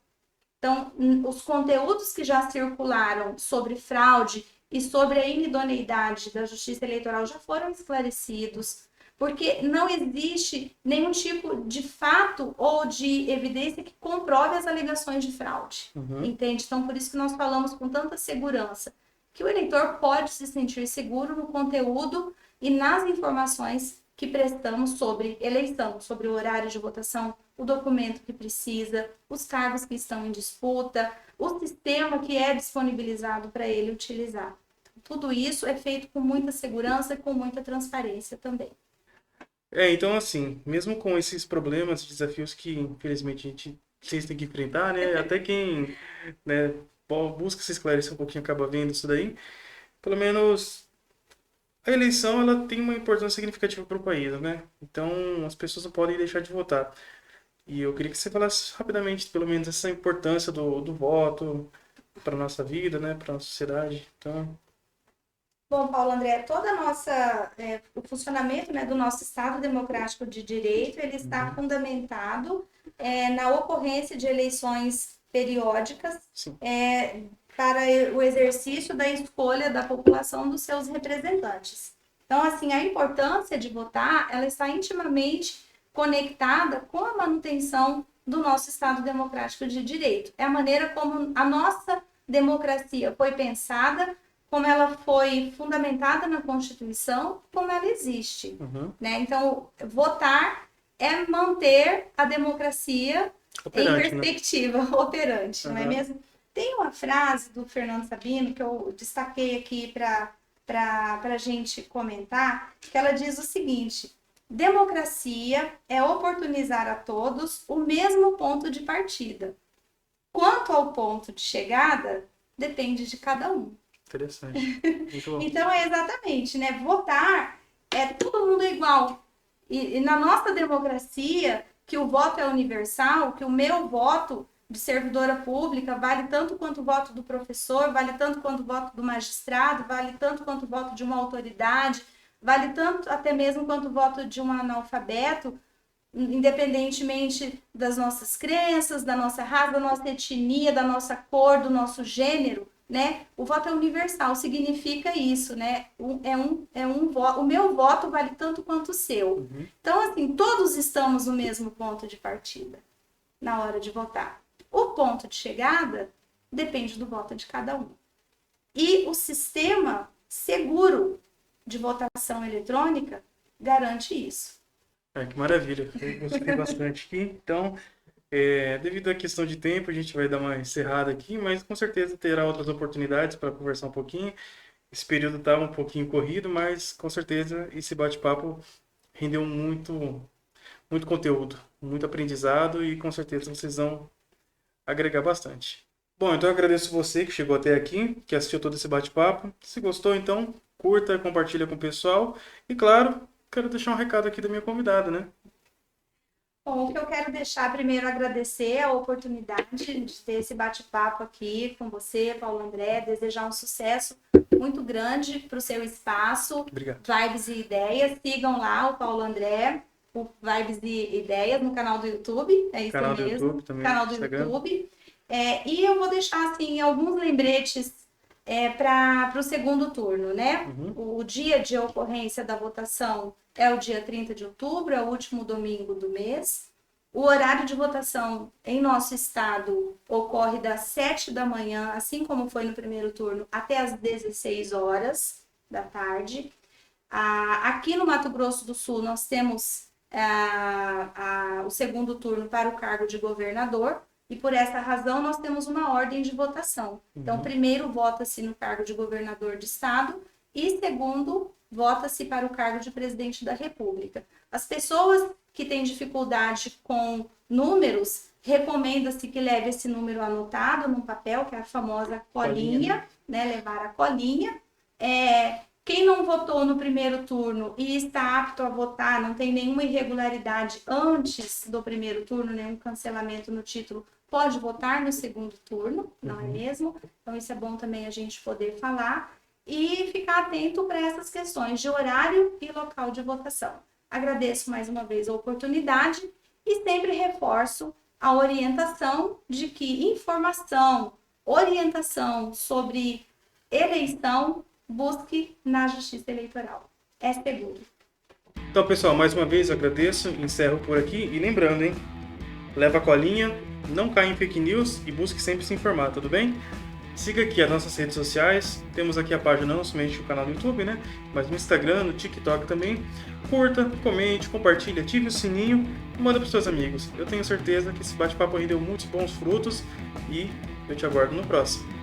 Então, os conteúdos que já circularam sobre fraude e sobre a inidoneidade da Justiça Eleitoral já foram esclarecidos, porque não existe nenhum tipo de fato ou de evidência que comprove as alegações de fraude, entende? Então, por isso que nós falamos com tanta segurança, que o eleitor pode se sentir seguro no conteúdo e nas informações que prestamos sobre eleição, sobre o horário de votação, o documento que precisa, os cargos que estão em disputa, o sistema que é disponibilizado para ele utilizar. Tudo isso é feito com muita segurança e com muita transparência também. Então assim, mesmo com esses problemas, desafios que infelizmente vocês têm que enfrentar, né? Até quem, né, busca se esclarecer um pouquinho acaba vendo isso daí. Pelo menos a eleição ela tem uma importância significativa para o país, né? Então as pessoas não podem deixar de votar. E eu queria que você falasse rapidamente, pelo menos, essa importância do voto para nossa vida, né? Para nossa sociedade. Então, Bom, Paulo André, toda a nossa, o funcionamento, né, do nosso Estado Democrático de Direito, ele está Uhum. fundamentado na ocorrência de eleições periódicas Sim. para o exercício da escolha da população dos seus representantes. Então, assim, a importância de votar, ela está intimamente conectada com a manutenção do nosso Estado Democrático de Direito. É a maneira como a nossa democracia foi pensada, como ela foi fundamentada na Constituição, como ela existe. Uhum. Né? Então, votar é manter a democracia em Operante, né? perspectiva, operante, não é Uhum. mesmo? Tem uma frase do Fernando Sabino que eu destaquei aqui para a gente comentar, que ela diz o seguinte: democracia é oportunizar a todos o mesmo ponto de partida. Quanto ao ponto de chegada, depende de cada um. Interessante. Muito bom. Então é exatamente, né? Votar é todo mundo igual. E na nossa democracia, que o voto é universal, que o meu voto de servidora pública vale tanto quanto o voto do professor, vale tanto quanto o voto do magistrado, vale tanto quanto o voto de uma autoridade, vale tanto até mesmo quanto o voto de um analfabeto, independentemente das nossas crenças, da nossa raça, da nossa etnia, da nossa cor, do nosso gênero, né? O voto é universal, significa isso, né? O meu voto vale tanto quanto o seu. Uhum. Então, assim, todos estamos no mesmo ponto de partida na hora de votar. O ponto de chegada depende do voto de cada um. E o sistema seguro de votação eletrônica garante isso. Que maravilha. Eu gostei bastante aqui. Então, devido à questão de tempo, a gente vai dar uma encerrada aqui, mas com certeza terá outras oportunidades para conversar um pouquinho. Esse período está um pouquinho corrido, mas com certeza esse bate-papo rendeu muito, muito conteúdo, muito aprendizado e com certeza vocês vão agregar bastante. Bom, então eu agradeço você que chegou até aqui, que assistiu todo esse bate-papo. Se gostou, então curta, compartilha com o pessoal. E claro, quero deixar um recado aqui da minha convidada, né? Bom, o que eu quero deixar primeiro agradecer a oportunidade de ter esse bate-papo aqui com você, Paulo André, desejar um sucesso muito grande para o seu espaço, Obrigado. Vibes e Ideias. Sigam lá o Paulo André, o Vibes e Ideias no canal do YouTube, é isso Canal do mesmo, YouTube também, canal do Instagram. YouTube. E eu vou deixar assim alguns lembretes para o segundo turno, né? Uhum. O dia de ocorrência da votação é o dia 30 de outubro, é o último domingo do mês. O horário de votação em nosso estado ocorre das 7 da manhã, assim como foi no primeiro turno, até as 16 horas da tarde. Aqui no Mato Grosso do Sul, nós temos o segundo turno para o cargo de governador, e por essa razão nós temos uma ordem de votação. Então, primeiro vota-se no cargo de governador de estado e segundo vota-se para o cargo de presidente da República. As pessoas que têm dificuldade com números, recomenda-se que leve esse número anotado num papel, que é a famosa colinha, né? Levar a colinha. Quem não votou no primeiro turno e está apto a votar, não tem nenhuma irregularidade antes do primeiro turno, nenhum cancelamento no título, pode votar no segundo turno, não é mesmo? Então, isso é bom também a gente poder falar e ficar atento para essas questões de horário e local de votação. Agradeço mais uma vez a oportunidade e sempre reforço a orientação de que informação, orientação sobre eleição, busque na Justiça Eleitoral. É seguro. Então, pessoal, mais uma vez eu agradeço, encerro por aqui e lembrando, hein? Leva a colinha, não caia em fake news e busque sempre se informar, tudo bem? Siga aqui as nossas redes sociais, temos aqui a página, não somente o canal do YouTube, né? Mas no Instagram, no TikTok também. Curta, comente, compartilhe, ative o sininho e manda para os seus amigos. Eu tenho certeza que esse bate-papo rendeu muitos bons frutos e eu te aguardo no próximo.